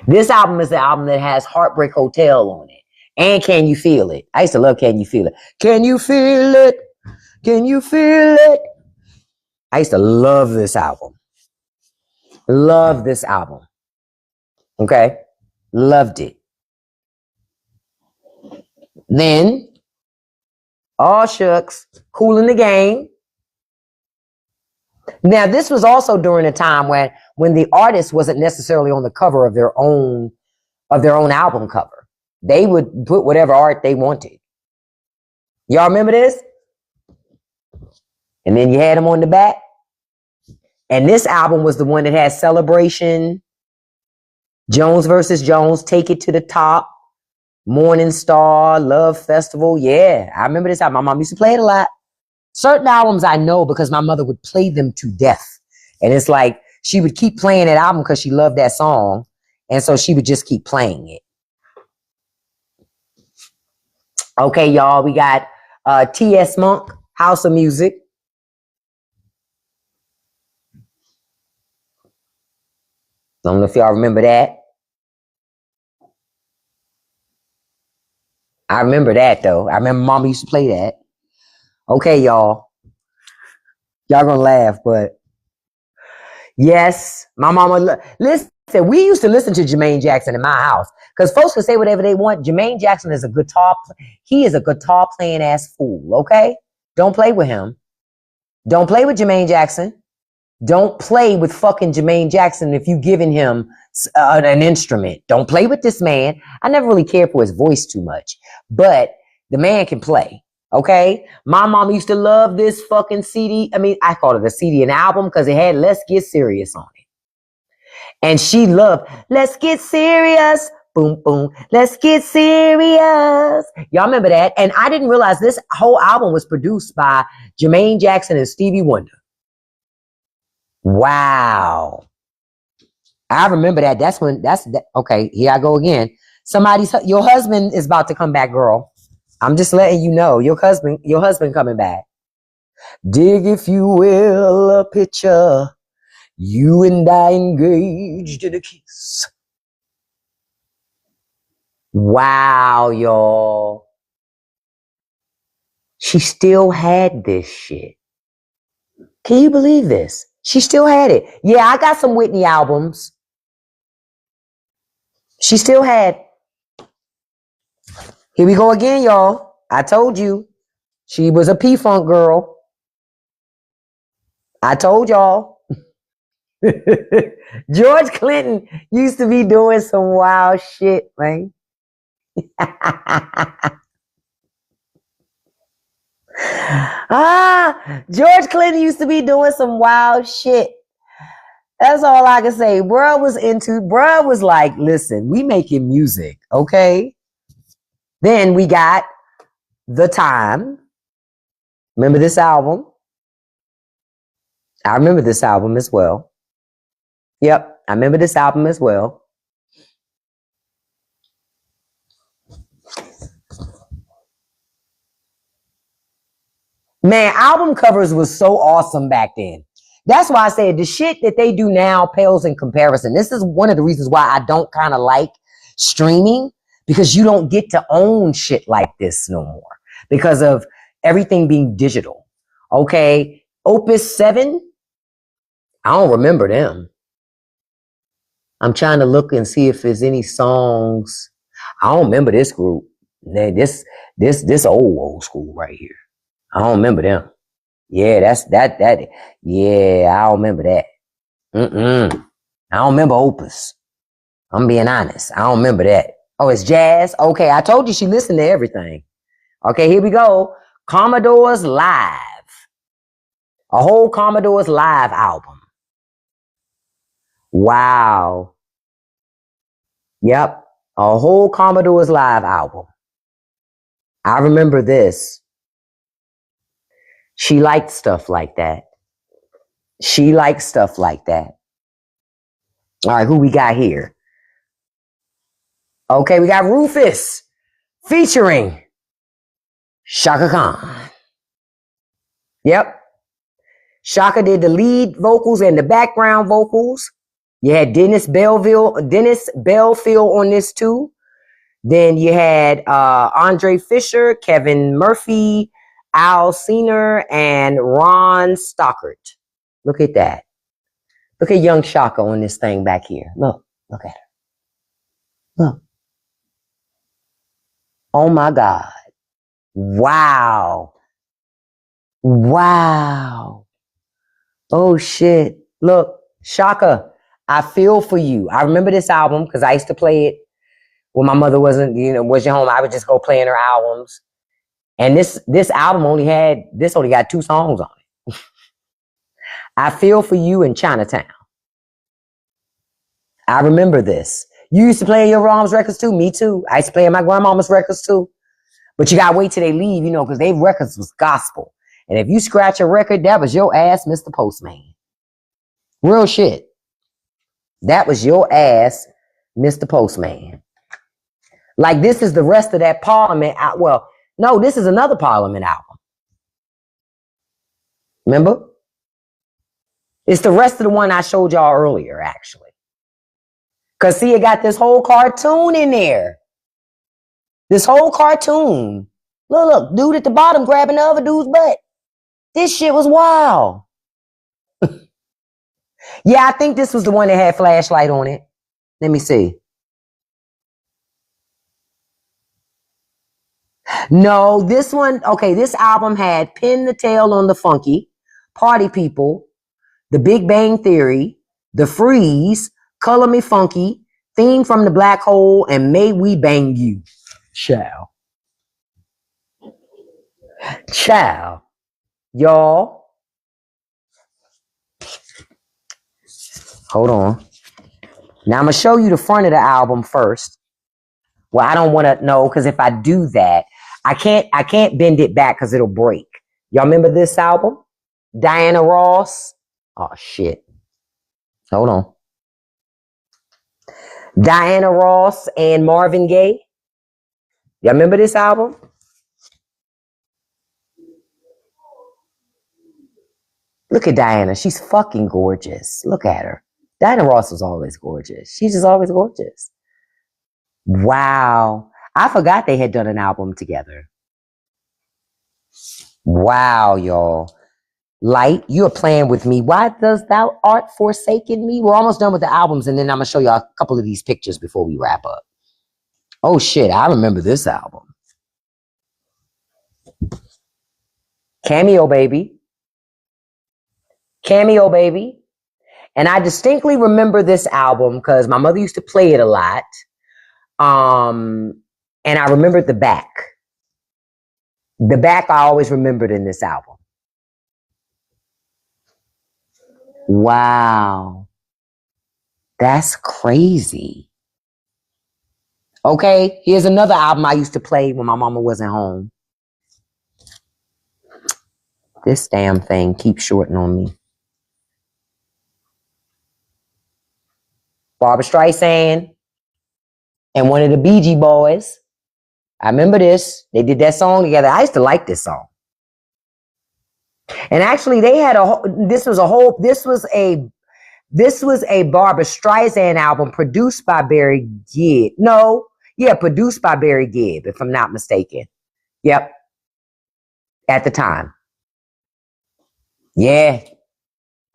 This album is the album that has Heartbreak Hotel on it. And Can You Feel It? I used to love Can You Feel It? Can you feel it? Can you feel it? I used to love this album. Love this album. Okay? Loved it. Then, All Shucks, Cool in the Game. Now, this was also during a time when the artist wasn't necessarily on the cover of their own album cover. They would put whatever art they wanted. Y'all remember this? And then you had them on the back. And this album was the one that had Celebration, Jones versus Jones, Take It to the Top, Morning Star, Love Festival. Yeah, I remember this album. My mom used to play it a lot. Certain albums I know because my mother would play them to death. And it's like she would keep playing that album because she loved that song. And so she would just keep playing it. Okay, y'all, we got T.S. Monk, House of Music. I don't know if y'all remember that. I remember that, though. I remember Mama used to play that. Okay, y'all. Y'all gonna laugh, but yes, my mama. Listen, we used to listen to Jermaine Jackson in my house because folks can say whatever they want. Jermaine Jackson is a guitar. He is a guitar playing ass fool. Okay, don't play with him. Don't play with Jermaine Jackson. Don't play with fucking Jermaine Jackson if you giving him an instrument. Don't play with this man. I never really cared for his voice too much, but the man can play. Okay? My mom used to love this fucking CD. I mean, I called it a CD, an album, because it had Let's Get Serious on it. And she loved Let's Get Serious. Boom, boom. Let's get serious. Y'all remember that? And I didn't realize this whole album was produced by Jermaine Jackson and Stevie Wonder. Wow. I remember that. Okay, here I go again. Your husband is about to come back, girl. I'm just letting you know, your husband coming back. Dig, if you will, a picture. You and I engaged in a kiss. Wow, y'all. She still had this shit. Can you believe this? She still had it. Yeah, I got some Whitney albums. She still had. Here we go again, y'all. I told you. She was a P-Funk girl. I told y'all. George Clinton used to be doing some wild shit, man. George Clinton used to be doing some wild shit. That's all I can say. Bruh was like, listen, we making music, okay? Then we got The Time. Remember this album? I remember this album as well. Yep, I remember this album as well. Man, album covers was so awesome back then. That's why I said the shit that they do now pales in comparison. This is one of the reasons why I don't kind of like streaming, because you don't get to own shit like this no more because of everything being digital. Okay, Opus 7, I don't remember them. I'm trying to look and see if there's any songs. I don't remember this group. This old school right here. I don't remember them. Yeah, that. Yeah, I don't remember that. I don't remember Opus. I'm being honest. I don't remember that. Oh, it's jazz? Okay, I told you she listened to everything. Okay, here we go. Commodores Live. A whole Commodores Live album. Wow. Yep. A whole Commodores Live album. I remember this. She liked stuff like that. She likes stuff like that. All right, who we got here? Okay, we got Rufus featuring Shaka Khan. Yep. Shaka did the lead vocals and the background vocals. You had Dennis Belfield on this too. Then you had Andre Fisher, Kevin Murphy, Al Senior, and Ron Stockert. Look at that. Look at young Shaka on this thing back here. Look at her. Look. Oh my God. Wow. Wow. Oh shit. Look, Shaka, I feel for you. I remember this album because I used to play it when my mother wasn't home. I would just go playing her albums. And this album only got 2 songs on it. I Feel for You in Chinatown. I remember this. You used to play your mom's records too? Me too. I used to play my grandmama's records too. But you gotta wait till they leave, because their records was gospel. And if you scratch a record, that was your ass, Mr. Postman. Real shit. That was your ass, Mr. Postman. Like, this is the rest of that Parliament. Well, no, this is another Parliament album. Remember? It's the rest of the one I showed y'all earlier, actually. Because, see, it got this whole cartoon in there. This whole cartoon. Look, dude at the bottom grabbing the other dude's butt. This shit was wild. Yeah, I think this was the one that had flashlight on it. Let me see. No, this one, okay, this album had Pin the Tail on the Funky, Party People, The Big Bang Theory, The Freeze, Color Me Funky, Theme from the Black Hole, and May We Bang You. Ciao. Y'all. Hold on. Now I'm going to show you the front of the album first. Well, I don't want to know, because if I do that, I can't bend it back because it'll break. Y'all remember this album? Diana Ross. Oh, shit. Hold on. Diana Ross and Marvin Gaye. Y'all remember this album? Look at Diana. She's fucking gorgeous. Look at her. Diana Ross was always gorgeous. She's just always gorgeous. Wow. I forgot they had done an album together. Wow, y'all. Light, you're playing with me. Why does thou art forsaken me? We're almost done with the albums, and then I'm going to show y'all a couple of these pictures before we wrap up. Oh, shit. I remember this album. Cameo Baby. Cameo Baby. And I distinctly remember this album because my mother used to play it a lot. And I remembered the back. The back I always remembered in this album. Wow. That's crazy. Okay, here's another album I used to play when my mama wasn't home. This damn thing keeps shorting on me. Barbra Streisand and one of the Bee Gees boys. I remember this. They did that song together. I used to like this song. And actually, they had this was a Barbra Streisand album produced by Barry Gibb. Produced by Barry Gibb, if I'm not mistaken. Yep. At the time. Yeah.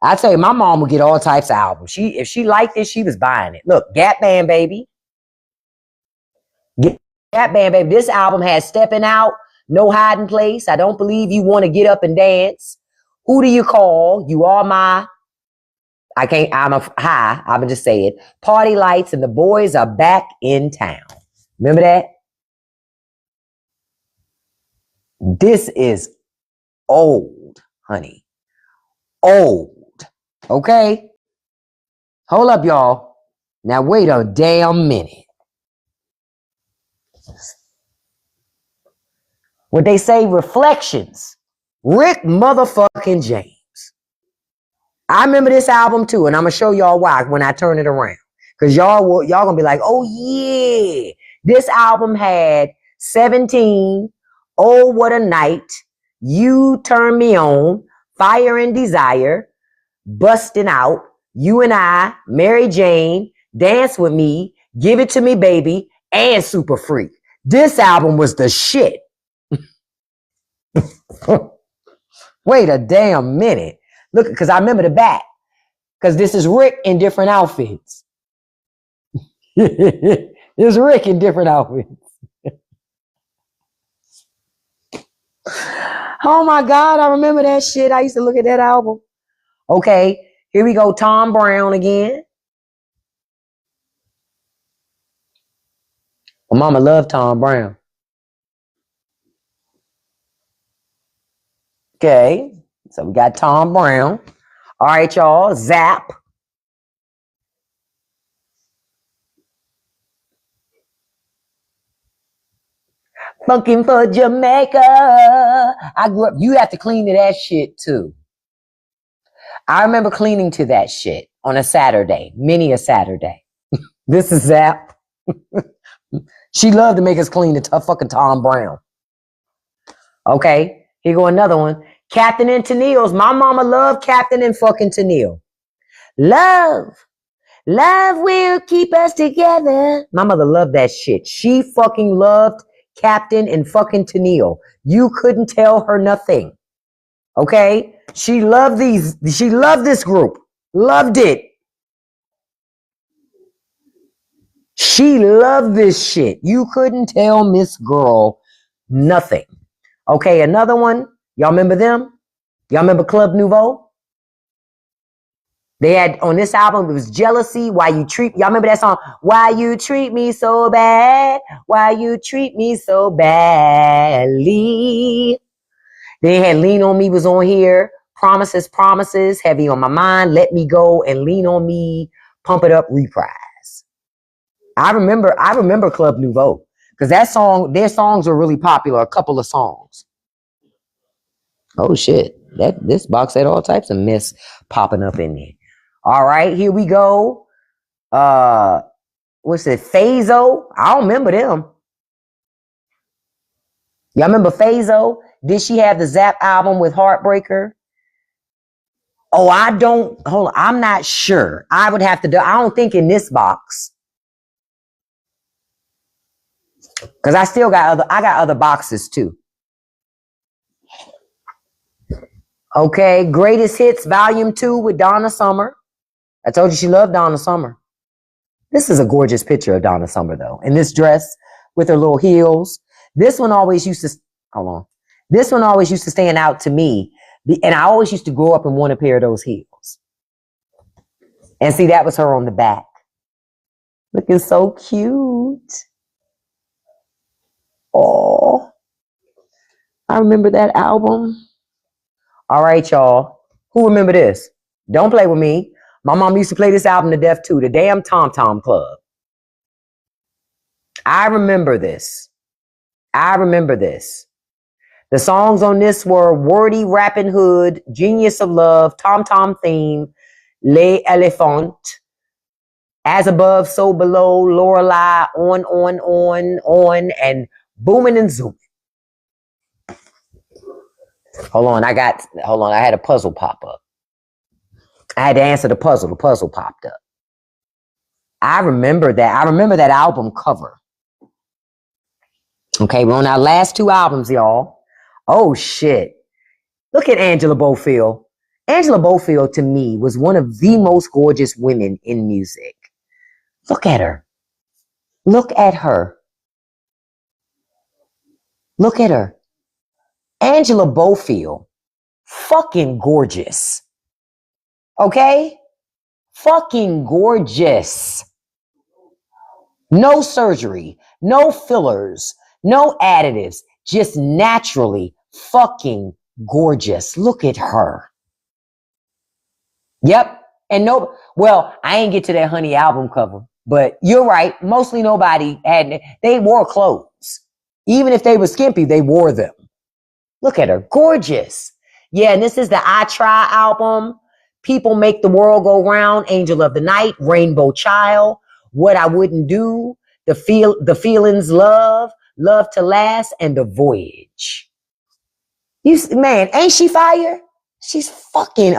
I tell you, my mom would get all types of albums. If she liked it, she was buying it. Look, Gap Band, baby. Get that band, baby. This album has Stepping Out, No Hiding Place, I Don't Believe You Want to Get Up and Dance, Who Do You Call, You Are My, I'm gonna just say it, Party Lights, and The Boys Are Back in Town. Remember that? This is old, honey. Old. Okay? Hold up, y'all. Now wait a damn minute. What they say, Reflections. Rick motherfucking James. I remember this album too, and I'm gonna show y'all why when I turn it around. Cause y'all gonna be like, oh yeah. This album had 17, Oh What a Night, You Turn Me On, Fire and Desire, Busting Out, You and I, Mary Jane, Dance With Me, Give It To Me Baby, and Super Freak. This album was the shit. Wait a damn minute. Look, because I remember the back. Because this is Rick in different outfits. It's Rick in different outfits. Oh my God, I remember that shit. I used to look at that album. Okay, here we go. Tom Brown again. My mama loved Tom Brown. Okay, so we got Tom Brown. All right, y'all. Zap. Funkin' for Jamaica. I grew up. You have to clean to that shit too. I remember cleaning to that shit on a Saturday, many a Saturday. This is Zap. She loved to make us clean to fucking Tom Brown. Okay, here go another one. Captain and Tennille's. My mama loved Captain and fucking Tennille. Love will keep us together. My mother loved that shit. She fucking loved Captain and fucking Tennille. You couldn't tell her nothing. Okay? She loved this group. Loved it. She loved this shit. You couldn't tell Miss Girl nothing. Okay, another one. Y'all remember them? Y'all remember Club Nouveau? They had on this album, it was Jealousy, y'all remember that song? Why You Treat Me So Bad, Why You Treat Me So Badly. They had Lean On Me was on here, Promises, Heavy on My Mind, Let Me Go, and Lean On Me, Pump It Up, Reprise. I remember Club Nouveau, because their songs were really popular, a couple of songs. Oh shit, this box had all types of mess popping up in there. All right, here we go. What's it? Phaso? I don't remember them. Y'all remember Phaso? Did she have the Zap album with Heartbreaker? Oh, hold on. I'm not sure. I would have to I don't think in this box. Because I got other boxes too. Okay, Greatest Hits Volume 2 with Donna Summer. I told you she loved Donna Summer. This is a gorgeous picture of Donna Summer, though. In this dress with her little heels. This one always used to stand out to me. And I always used to grow up and want a pair of those heels. And see, that was her on the back. Looking so cute. Oh, I remember that album. All right, y'all. Who remember this? Don't play with me. My mom used to play this album to death too. The damn Tom Tom Club. I remember this. The songs on this were Wordy Rappin' Hood, Genius of Love, Tom Tom Theme, Les Elephants, As Above, So Below, Lorelei, On, and Boomin' and Zoomin'. Hold on, I had a puzzle pop up. I had to answer the puzzle. The puzzle popped up. I remember that album cover. Okay, we're on our last two albums, y'all. Oh, shit. Look at Angela Bofield. Angela Bofield, to me, was one of the most gorgeous women in music. Look at her. Look at her. Look at her. Angela Bofield. Fucking gorgeous. Okay? Fucking gorgeous. No surgery, no fillers, no additives, just naturally fucking gorgeous. Look at her. Yep. And no, well, I ain't get to that Honey album cover, but you're right. Mostly nobody had, they wore clothes. Even if they were skimpy, they wore them. Look at her. Gorgeous. Yeah, and this is the I Try album. People Make the World Go Round, Angel of the Night, Rainbow Child, What I Wouldn't Do, The Feelings Love, Love to Last, and The Voyage. Man, ain't she fire? She's fucking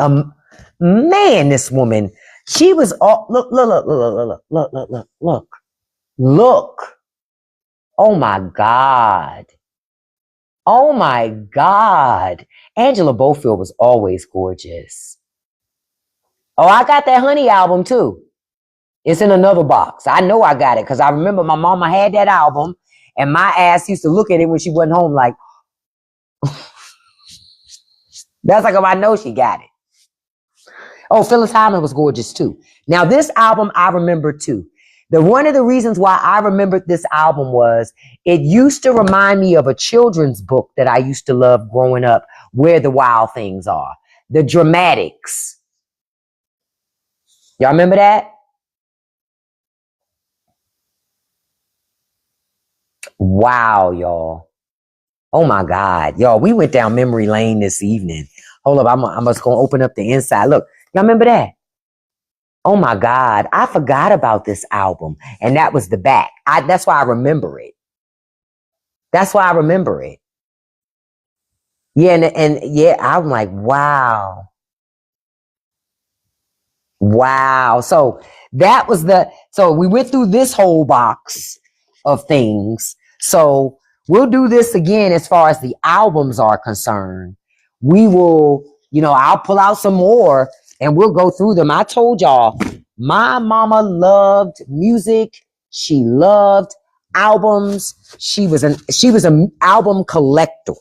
man, this woman. She was all look. Oh my God. Oh my God. Angela Bofield was always gorgeous. Oh, I got that Honey album too. It's in another box. I know I got it because I remember my mama had that album and my ass used to look at it when she wasn't home like, that's like, I know she got it. Oh, Phyllis Hyman was gorgeous too. Now this album I remember too. One of the reasons why I remembered this album was it used to remind me of a children's book that I used to love growing up, Where the Wild Things Are. The Dramatics. Y'all remember that? Wow, y'all. Oh my God. Y'all, we went down memory lane this evening. Hold up, I'm just going to open up the inside. Look, y'all remember that? Oh my God, I forgot about this album. And that was the back. That's why I remember it. That's why I remember it. Yeah, and yeah, I'm like, wow. Wow. So that was so we went through this whole box of things. So we'll do this again as far as the albums are concerned. We will, I'll pull out some more and we'll go through them. I told y'all, my mama loved music. She loved albums. She was an album collector.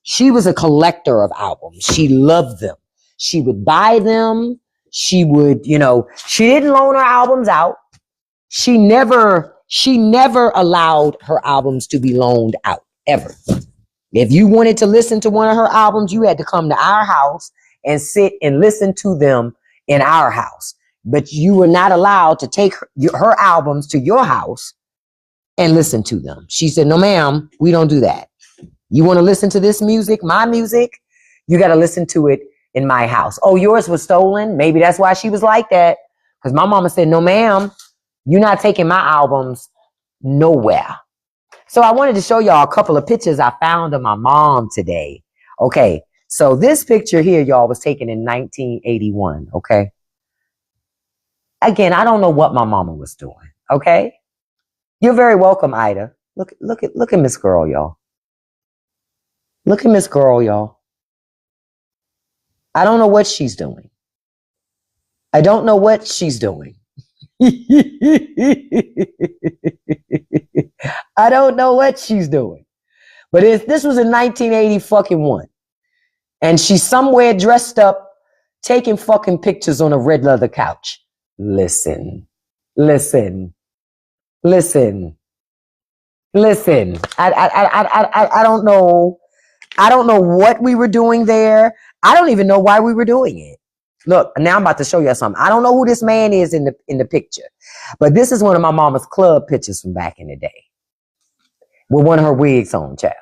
She was a collector of albums. She loved them. She would buy them. She would, she didn't loan her albums out. She never allowed her albums to be loaned out, ever. If you wanted to listen to one of her albums, you had to come to our house and sit and listen to them in our house. But you were not allowed to take her albums to your house and listen to them. She said, no, ma'am, we don't do that. You want to listen to this music, my music, you got to listen to it in my house. Oh, yours was stolen? Maybe that's why she was like that. Because my mama said, no, ma'am, you're not taking my albums nowhere. So I wanted to show y'all a couple of pictures I found of my mom today. Okay, so this picture here, y'all, was taken in 1981, okay? Again, I don't know what my mama was doing, okay? You're very welcome, Ida. Look at Miss Girl, y'all. Look at Miss Girl, y'all. I don't know what she's doing. I don't know what she's doing. I don't know what she's doing. But this was in 1981. And she's somewhere dressed up, taking fucking pictures on a red leather couch. Listen. I don't know. I don't know what we were doing there. I don't even know why we were doing it. Look, now I'm about to show you something. I don't know who this man is in the picture, but this is one of my mama's club pictures from back in the day with one of her wigs on, child.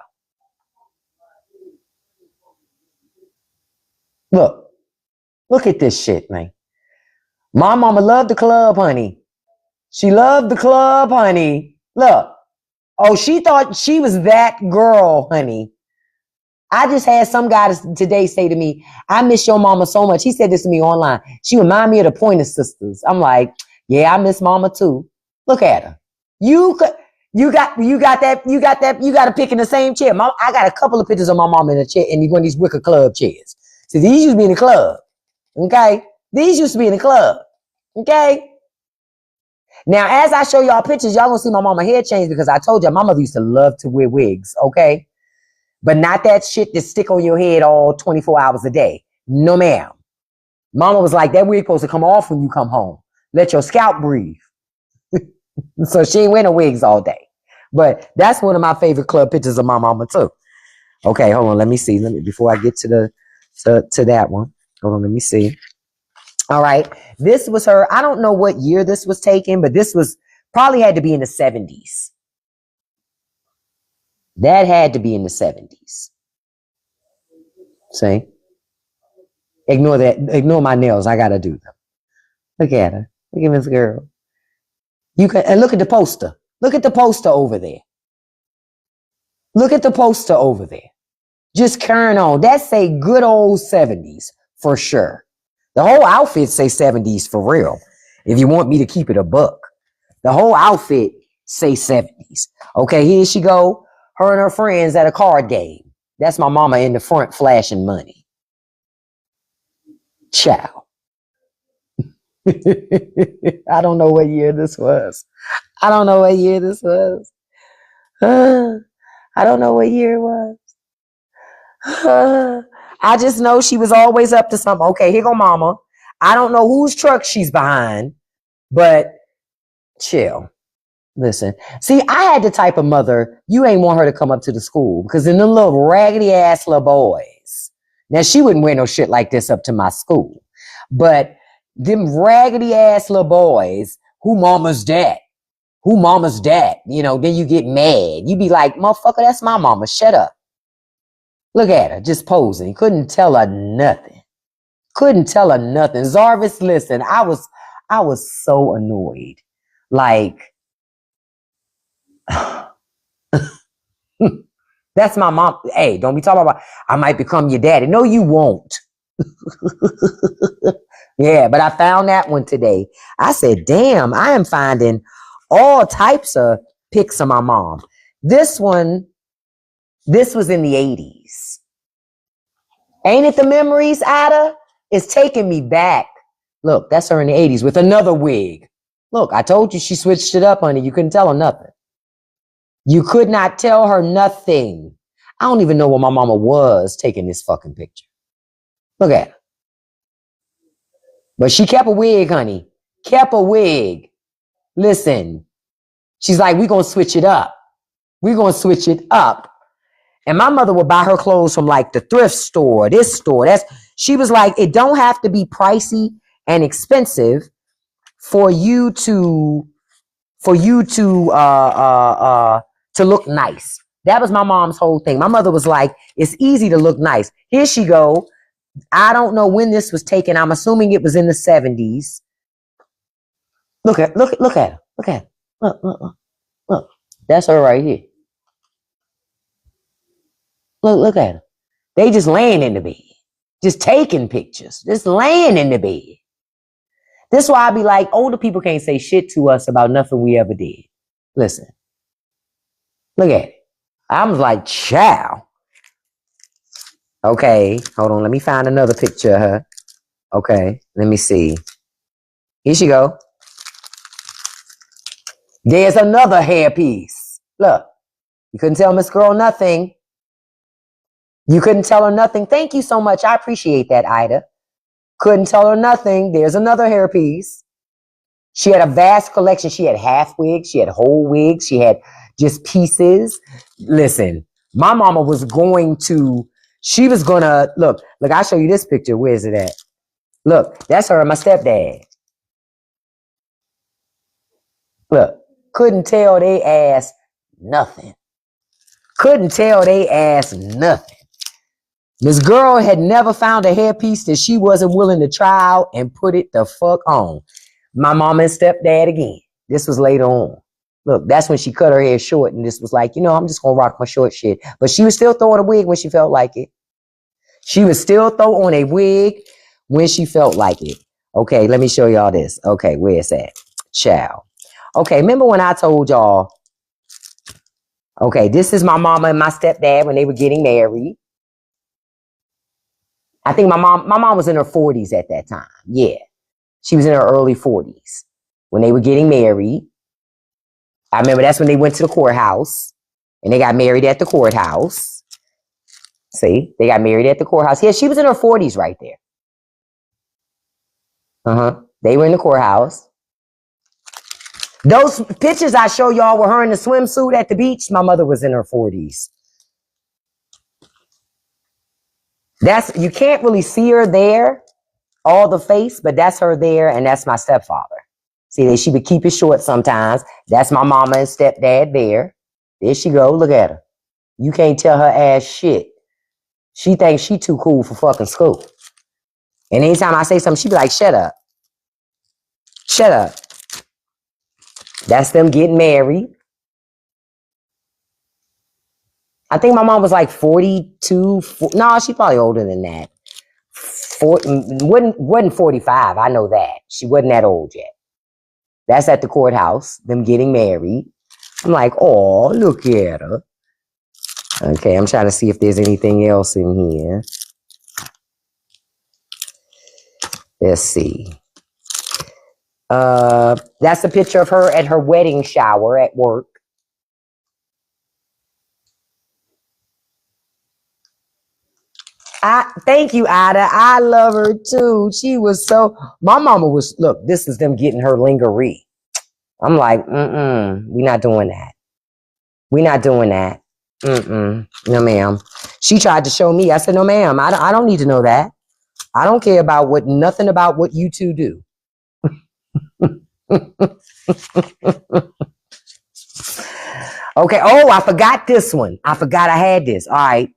Look at this shit, man. My mama loved the club, honey. She loved the club, honey. Look. Oh, she thought she was that girl, honey. I just had some guy today say to me, I miss your mama so much. He said this to me online. She reminded me of the Pointer Sisters. I'm like, yeah, I miss mama too. Look at her. You got to pick in the same chair. I got a couple of pictures of my mama in a chair in one of these wicker club chairs. So these used to be in the club. Okay. These used to be in the club. Okay. Now, as I show y'all pictures, y'all gonna see my mama hair change because I told you my mother used to love to wear wigs. Okay. but not that shit that stick on your head all 24 hours a day. No, ma'am. Mama was like, that wig supposed to come off when you come home. Let your scalp breathe. So she ain't wearing no wigs all day. But that's one of my favorite club pictures of my mama too. Okay, hold on. Let me see. Before I get to that one. Hold on. Let me see. All right. This was her. I don't know what year this was taken, but this was probably had to be in the 70s. That had to be in the 70s. See? Ignore that. Ignore my nails. I gotta do them. Look at her. Look at this girl. You can, and look at the poster. Look at the poster over there. Look at the poster over there. Just carrying on. That say good old 70s for sure. The whole outfit say 70s for real. If you want me to keep it a buck. The whole outfit say 70s. Okay, here she go. Her and her friends at a card game. That's my mama in the front flashing money. Ciao. I don't know what year this was. I don't know what year this was. I don't know what year it was. I just know she was always up to something. Okay, here go mama. I don't know whose truck she's behind, but chill. Listen. See, I had the type of mother, you ain't want her to come up to the school because in them little raggedy ass little boys. Now, she wouldn't wear no shit like this up to my school. But them raggedy ass little boys, who mama's that? Who mama's that? You know, then you get mad. You be like, motherfucker, that's my mama. Shut up. Look at her, just posing. Couldn't tell her nothing. Couldn't tell her nothing. Zarvis, listen, I was so annoyed. Like, that's my mom. Hey, don't be talking about, I might become your daddy. No, you won't. Yeah, but I found that one today. I said, damn, I am finding all types of pics of my mom. This one, this was in the 80s. Ain't it the memories, Ada? It's taking me back. Look, that's her in the 80s with another wig. Look, I told you she switched it up, honey. You couldn't tell her nothing. You could not tell her nothing. I don't even know where my mama was taking this fucking picture. Look at her. But she kept a wig, honey. Kept a wig. Listen. She's like, we're going to switch it up. We're going to switch it up. And my mother would buy her clothes from like the thrift store, this store. She was like, it don't have to be pricey and expensive for you to look nice. That was my mom's whole thing. My mother was like, it's easy to look nice. Here she go. I don't know when this was taken. I'm assuming it was in the 70s. Look at her. Look at her. Look. That's her right here. Look at her. They just laying in the bed. Just taking pictures. Just laying in the bed. This is why I be like, older people can't say shit to us about nothing we ever did. Listen. Look at it. I was like, chow. Okay, hold on. Let me find another picture of her. Okay, let me see. Here she go. There's another hairpiece. Look, you couldn't tell Miss Girl nothing. You couldn't tell her nothing. Thank you so much. I appreciate that, Ida. Couldn't tell her nothing. There's another hairpiece. She had a vast collection. She had half wigs. She had whole wigs. She had just pieces. Listen, my mama was going to, she was going to, look, I'll show you this picture. Where is it at? Look, that's her and my stepdad. Look, couldn't tell they ass nothing. Couldn't tell they ass nothing. This girl had never found a hairpiece that she wasn't willing to try out and put it the fuck on. My mama and stepdad again. This was later on. Look, that's when she cut her hair short and this was like, you know, I'm just going to rock my short shit. But she was still throwing a wig when she felt like it. She would still throw on a wig when she felt like it. Okay, let me show y'all this. Okay, where it's at? Ciao. Okay, remember when I told y'all, okay, this is my mama and my stepdad when they were getting married. I think my mom was in her 40s at that time. Yeah. She was in her early 40s when they were getting married. I remember that's when they went to the courthouse and they got married at the courthouse. See, they got married at the courthouse. Yeah, she was in her 40s right there. They were in the courthouse. Those pictures I show y'all were her in the swimsuit at the beach. My mother was in her 40s. You can't really see her there, all the face, but that's her there, and that's my stepfather. See, she would keep it short sometimes. That's my mama and stepdad there. There she go. Look at her. You can't tell her ass shit. She thinks she too cool for fucking school. And anytime I say something, she be like, shut up. Shut up. That's them getting married. I think my mom was like 42. No, she probably older than that. Wasn't 45. I know that. She wasn't that old yet. That's at the courthouse, them getting married. I'm like, oh, look at her. Okay, I'm trying to see if there's anything else in here. Let's see. That's a picture of her at her wedding shower at work. Thank you, Ida. I love her too. She was my mama was, look, this is them getting her lingerie. I'm like, we're not doing that. We're not doing that. No, ma'am. She tried to show me. I said, no, ma'am, I don't need to know that. I don't care about nothing about what you two do. Okay. Oh, I forgot this one. I forgot I had this. All right.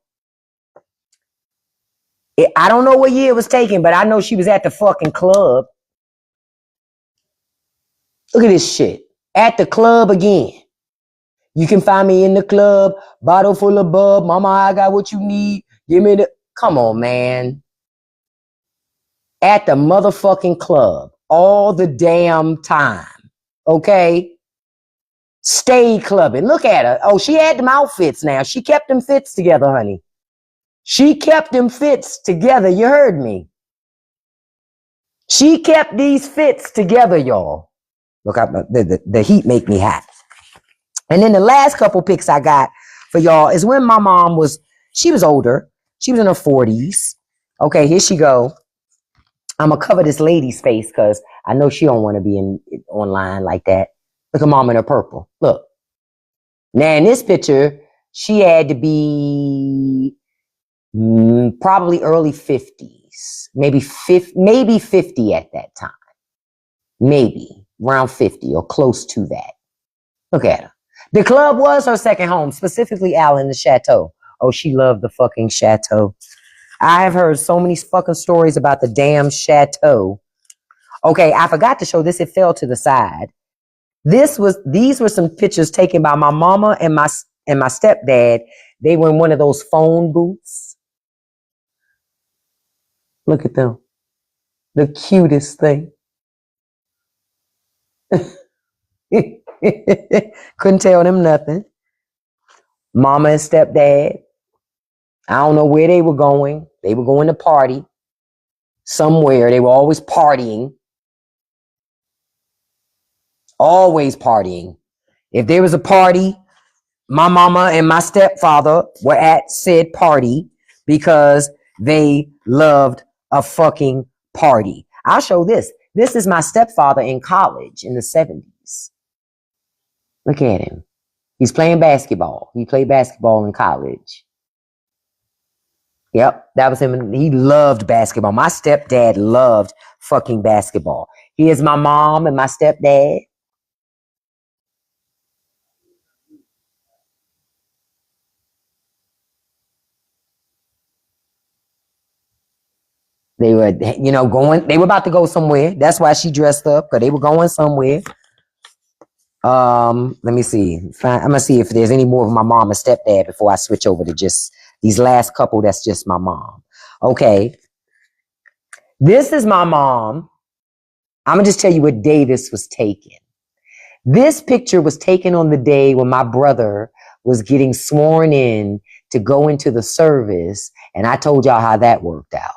I don't know what year it was taken, but I know she was at the fucking club. Look at this shit. At the club again. You can find me in the club, bottle full of bub. Mama, I got what you need. Give me the... Come on, man. At the motherfucking club. All the damn time. Okay? Stay clubbing. Look at her. Oh, she had them outfits now. She kept them fits together, honey. She kept them fits together. You heard me. She kept these fits together, y'all. Look, the heat make me hot. And then the last couple pics I got for y'all is when my mom she was older. She was in her 40s. Okay, here she go. I'm going to cover this lady's face because I know she don't want to be online like that. Look at mom in her purple. Look. Now, in this picture, she had to be probably early 50s. Maybe 50 at that time. Maybe around 50 or close to that. Look at her. The club was her second home, specifically Alan, the chateau. Oh, she loved the fucking chateau. I have heard so many fucking stories about the damn chateau. Okay, I forgot to show this. It fell to the side. These were some pictures taken by my mama and my stepdad. They were in one of those phone booths. Look at them. The cutest thing. Couldn't tell them nothing. Mama and stepdad. I don't know where they were going. They were going to party somewhere. They were always partying. Always partying. If there was a party, my mama and my stepfather were at said party because they loved a fucking party. I'll show this. This is my stepfather in college in the 70s. Look at him. He's playing basketball. He played basketball in college. Yep, that was him. He loved basketball. My stepdad loved fucking basketball. Here's my mom and my stepdad. They were, they were about to go somewhere. That's why she dressed up, because they were going somewhere. Let me see. I'm going to see if there's any more of my mom and stepdad before I switch over to just these last couple. That's just my mom. Okay. This is my mom. I'm going to just tell you what day this was taken. This picture was taken on the day when my brother was getting sworn in to go into the service. And I told y'all how that worked out.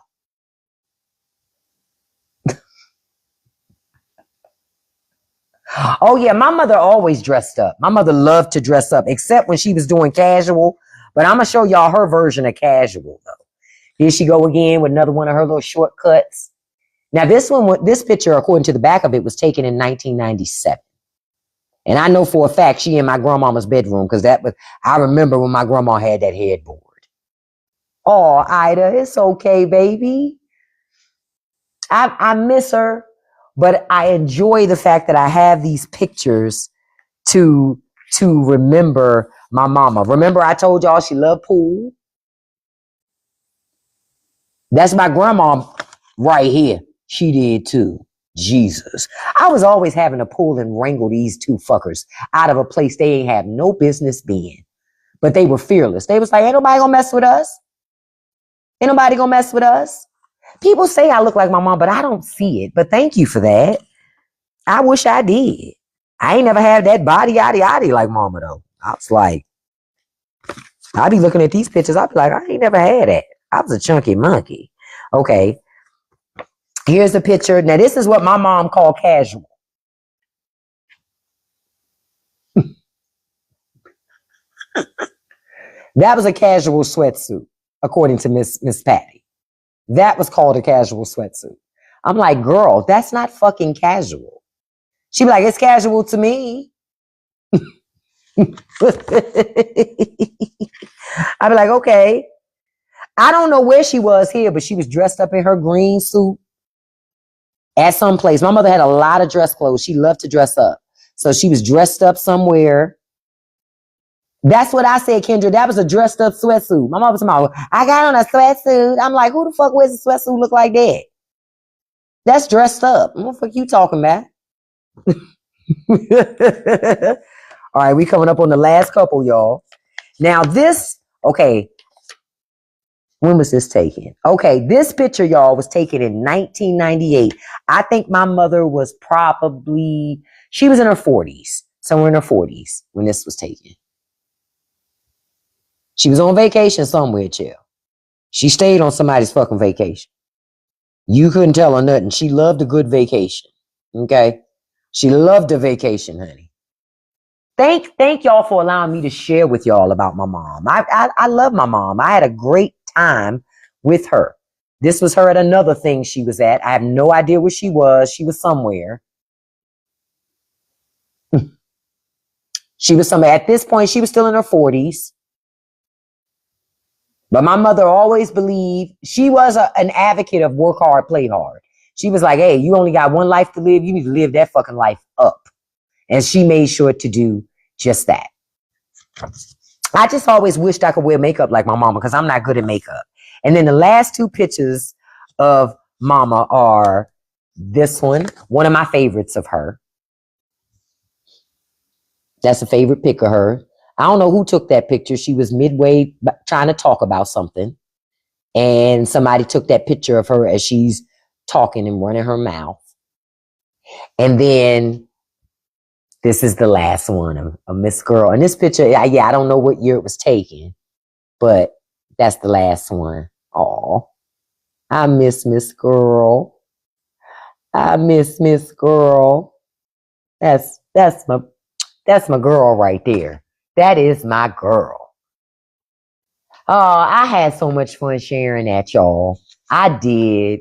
Oh, yeah, my mother always dressed up. My mother loved to dress up, except when she was doing casual. But I'm going to show y'all her version of casual, though. Here she go again with another one of her little shortcuts. Now, this picture, according to the back of it, was taken in 1997. And I know for a fact she in my grandmama's bedroom because I remember when my grandma had that headboard. Oh, Ida, it's okay, baby. I miss her, but I enjoy the fact that I have these pictures to remember my mama. Remember I told y'all she loved pool? That's my grandma right here. She did too. Jesus. I was always having to pull and wrangle these two fuckers out of a place they ain't have no business being. But they were fearless. They was like, ain't nobody gonna mess with us. Ain't nobody gonna mess with us. People say I look like my mom, but I don't see it. But thank you for that. I wish I did. I ain't never had that body yaddy like mama though. I was like, I be looking at these pictures. I be like, I ain't never had that. I was a chunky monkey. Okay. Here's a picture. Now, this is what my mom called casual. That was a casual sweatsuit, according to Miss Patty. That was called a casual sweatsuit. I'm like, girl, that's not fucking casual. She'd be like, it's casual to me. I'd be like, okay. I don't know where she was here, but she was dressed up in her green suit at some place. My mother had a lot of dress clothes. She loved to dress up. So she was dressed up somewhere. That's what I said, Kendra. That was a dressed up sweatsuit. My mom was talking about, I got on a sweatsuit. I'm like, who the fuck wears a sweatsuit look like that? That's dressed up. What the fuck you talking about? All right, we coming up on the last couple, y'all. Now this, okay. When was this taken? Okay, this picture, y'all, was taken in 1998. I think my mother was she was in her 40s, somewhere in her 40s when this was taken. She was on vacation somewhere, chill. She stayed on somebody's fucking vacation. You couldn't tell her nothing. She loved a good vacation. Okay? She loved a vacation, honey. Thank y'all for allowing me to share with y'all about my mom. I love my mom. I had a great time with her. This was her at another thing she was at. I have no idea where she was. She was somewhere. She was somewhere. At this point, she was still in her 40s. But my mother always believed, she was an advocate of work hard, play hard. She was like, hey, you only got one life to live. You need to live that fucking life up. And she made sure to do just that. I just always wished I could wear makeup like my mama because I'm not good at makeup. And then the last two pictures of mama are this one of my favorites of her. That's a favorite pic of her. I don't know who took that picture. She was midway trying to talk about something. And somebody took that picture of her as she's talking and running her mouth. And then this is the last one of Miss Girl. And this picture, I don't know what year it was taken, but that's the last one. Oh, I miss Miss Girl. I miss Miss Girl. That's my girl right there. That is my girl. Oh, I had so much fun sharing that, y'all. I did.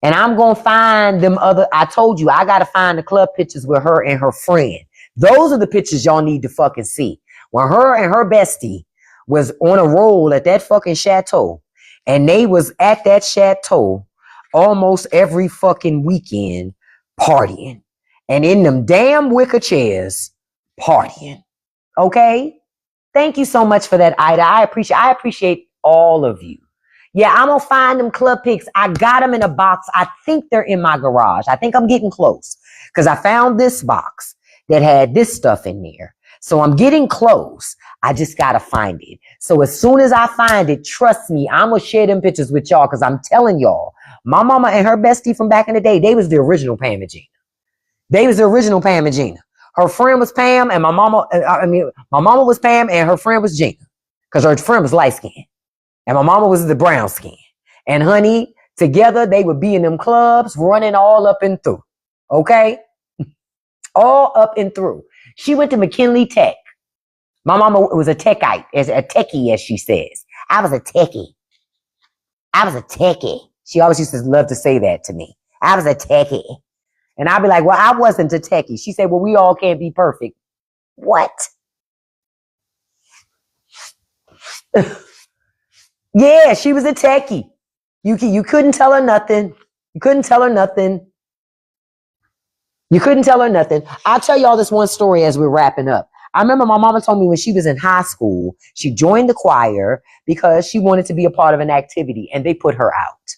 And I'm going to find them I told you, I got to find the club pictures with her and her friend. Those are the pictures y'all need to fucking see. When her and her bestie was on a roll at that fucking chateau, and they was at that chateau almost every fucking weekend partying. And in them damn wicker chairs, partying. Okay? Thank you so much for that, Ida. I appreciate all of you. Yeah, I'm going to find them club pics. I got them in a box. I think they're in my garage. I think I'm getting close because I found this box that had this stuff in there. So I'm getting close. I just got to find it. So as soon as I find it, trust me, I'm going to share them pictures with y'all because I'm telling y'all, my mama and her bestie from back in the day, they was the original Pam and Gina. They was the original Pam and Gina. Her friend was Pam and my mama was Pam and her friend was Gina because her friend was light skinned. And my mama was the brown skin. And honey, together they would be in them clubs running all up and through. Okay? All up and through. She went to McKinley Tech. My mama was a techite, as a techie, as she says. I was a techie. I was a techie. She always used to love to say that to me. I was a techie. And I'd be like, well, I wasn't a techie. She said, well, we all can't be perfect. What? Yeah, she was a techie. You couldn't tell her nothing. You couldn't tell her nothing. You couldn't tell her nothing. I'll tell y'all this one story as we're wrapping up. I remember my mama told me when she was in high school, she joined the choir because she wanted to be a part of an activity, and they put her out.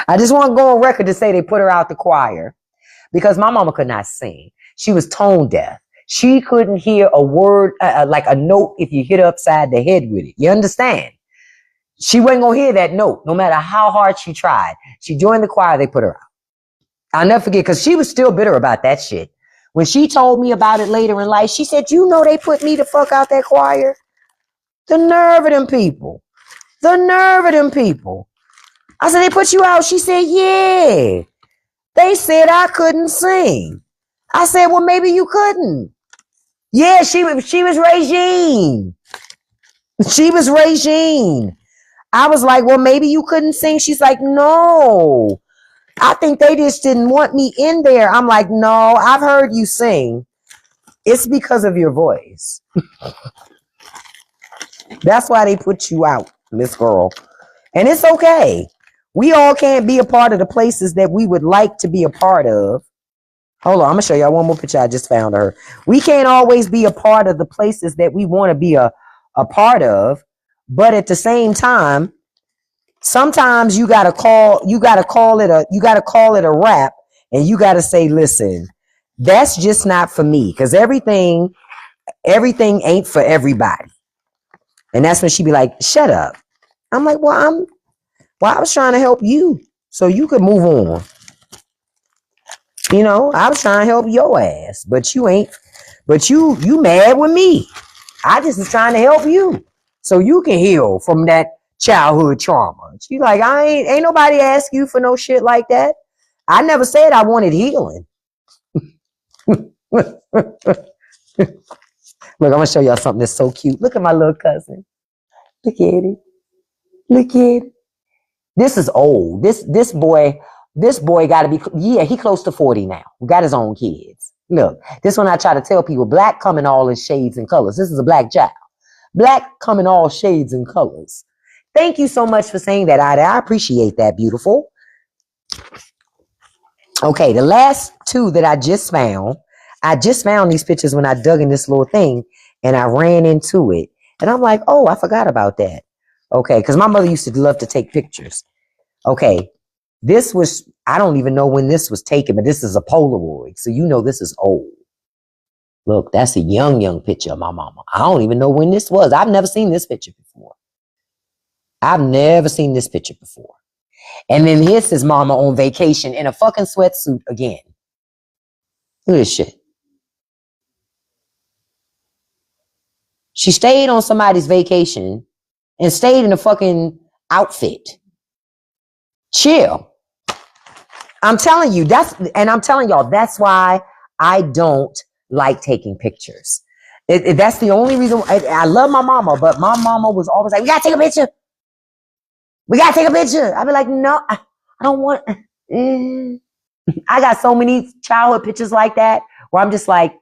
I just want to go on record to say they put her out the choir because my mama could not sing. She was tone deaf. She couldn't hear a word, like a note, if you hit her upside the head with it. You understand? She wasn't going to hear that note, no matter how hard she tried. She joined the choir, they put her out. I'll never forget, because she was still bitter about that shit. When she told me about it later in life, she said, you know they put me the fuck out that choir? The nerve of them people. The nerve of them people. I said, they put you out? She said, yeah. They said I couldn't sing. I said, well, maybe you couldn't. Yeah, she was Regine. She was Regine. I was like, well, maybe you couldn't sing. She's like, no. I think they just didn't want me in there. I'm like, no, I've heard you sing. It's because of your voice. That's why they put you out, Miss Girl. And it's okay. We all can't be a part of the places that we would like to be a part of. Hold on, I'm going to show y'all one more picture I just found of her. We can't always be a part of the places that we want to be a part of. But at the same time, sometimes you gotta call it a wrap, and you gotta say, listen, that's just not for me, because everything ain't for everybody. And that's when she be like, shut up. I'm like, well, I was trying to help you so you could move on. You know, I was trying to help your ass, but you ain't. But you mad with me. I just was trying to help you so you can heal from that childhood trauma. She's like, ain't nobody ask you for no shit like that. I never said I wanted healing. Look, I'm gonna show y'all something that's so cute. Look at my little cousin. Look at it. Look at it. This is old. This boy gotta be, yeah, he close to 40 now. Got his own kids. Look, this one I try to tell people, black come in all in shades and colors. This is a black child. Black come in all shades and colors. Thank you so much for saying that, Ida. I appreciate that, beautiful. Okay, the last two that I just found these pictures when I dug in this little thing and I ran into it. And I'm like, oh, I forgot about that. Okay, because my mother used to love to take pictures. Okay, this was, I don't even know when this was taken, but this is a Polaroid. So you know this is old. Look, that's a young picture of my mama. I don't even know when this was. I've never seen this picture before. And then here's his mama on vacation in a fucking sweatsuit again. Look at this shit. She stayed on somebody's vacation and stayed in a fucking outfit. Chill. I'm telling you, I'm telling y'all, that's why I don't like taking pictures. That's the only reason. I love my mama, but my mama was always like, we gotta take a picture. We gotta take a picture. I'd be like, no, I don't want. I got so many childhood pictures like that where I'm just like,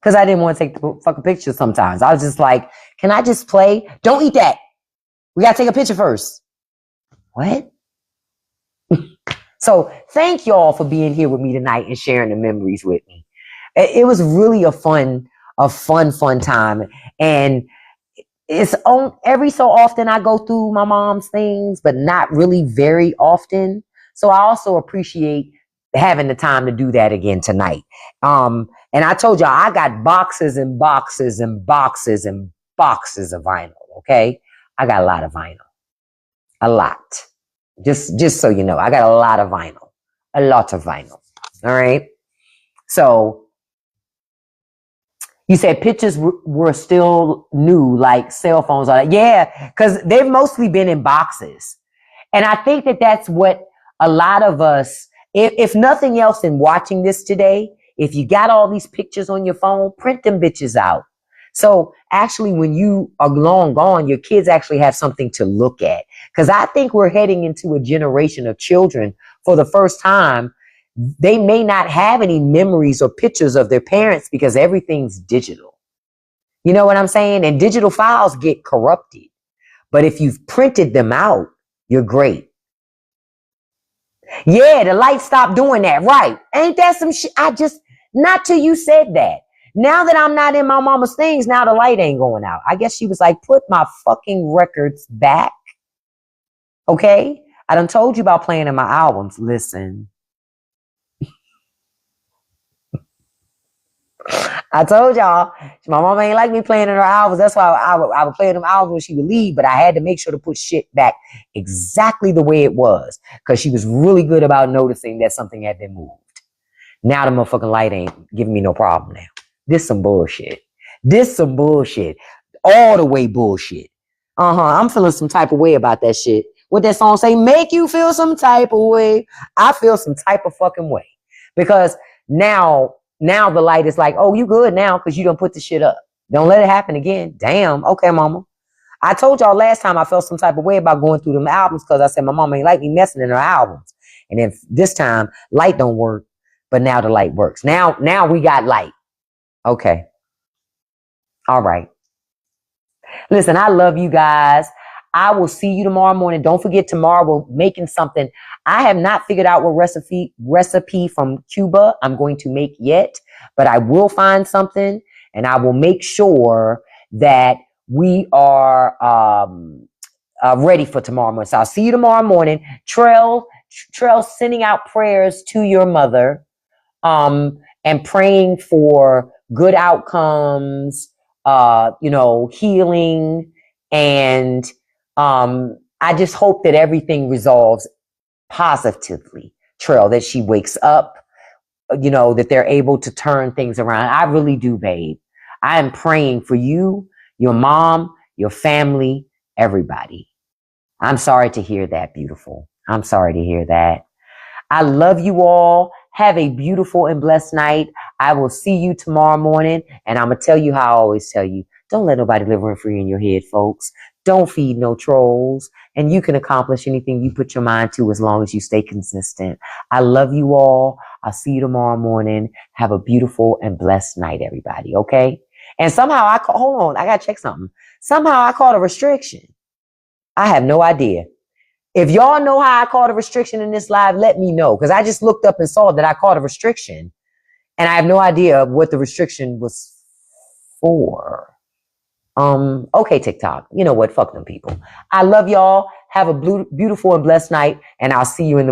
because I didn't want to take the fucking picture sometimes. I was just like, can I just play? Don't eat that. We gotta take a picture first. What? So thank y'all for being here with me tonight and sharing the memories with me. It was really a fun time. And it's on every so often I go through my mom's things, but not really very often. So I also appreciate having the time to do that again tonight. And I told y'all I got boxes and boxes and boxes and boxes of vinyl. Okay, I got a lot of vinyl, a lot. Just so you know, I got a lot of vinyl. All right. So you said pictures were still new, like cell phones. Yeah, because they've mostly been in boxes. And I think that that's what a lot of us If nothing else in watching this today, if you got all these pictures on your phone, print them bitches out. So actually, when you are long gone, your kids actually have something to look at. Because I think we're heading into a generation of children for the first time. They may not have any memories or pictures of their parents because everything's digital. You know what I'm saying? And digital files get corrupted. But if you've printed them out, you're great. Yeah, the light stopped doing that. Right. Ain't that some shit? Not till you said that. Now that I'm not in my mama's things, now the light ain't going out. I guess she was like, put my fucking records back. Okay? I done told you about playing in my albums. Listen. I told y'all, my mama ain't like me playing in her albums. That's why I would play in them albums when she would leave, but I had to make sure to put shit back exactly the way it was because she was really good about noticing that something had been moved. Now the motherfucking light ain't giving me no problem now. This some bullshit. This some bullshit. All the way bullshit. I'm feeling some type of way about that shit. What that song say? Make you feel some type of way. I feel some type of fucking way. Because now the light is like, oh, you good now because you don't put the shit up. Don't let it happen again. Damn. Okay, mama. I told y'all last time I felt some type of way about going through them albums because I said my mama ain't like me messing in her albums. And then this time, light don't work, but now the light works. Now we got light. Okay. All right. Listen, I love you guys. I will see you tomorrow morning. Don't forget, tomorrow we're making something. I have not figured out what recipe from Cuba I'm going to make yet, but I will find something and I will make sure that we are ready for tomorrow morning. So I'll see you tomorrow morning. Trail sending out prayers to your mother and praying for good outcomes, healing, and I just hope that everything resolves positively. Trail, that she wakes up, that they're able to turn things around. I really do, babe. I am praying for you, your mom, your family, everybody. I'm sorry to hear that, beautiful. I'm sorry to hear that. I love you all. Have a beautiful and blessed night. I will see you tomorrow morning. And I'm going to tell you how I always tell you. Don't let nobody live rent free in your head, folks. Don't feed no trolls. And you can accomplish anything you put your mind to as long as you stay consistent. I love you all. I'll see you tomorrow morning. Have a beautiful and blessed night, everybody. Okay? And somehow hold on. I got to check something. Somehow I caught a restriction. I have no idea. If y'all know how I caught a restriction in this live, let me know. Because I just looked up and saw that I caught a restriction. And I have no idea what the restriction was for. Okay, TikTok. You know what? Fuck them people. I love y'all. Have a beautiful and blessed night. And I'll see you in the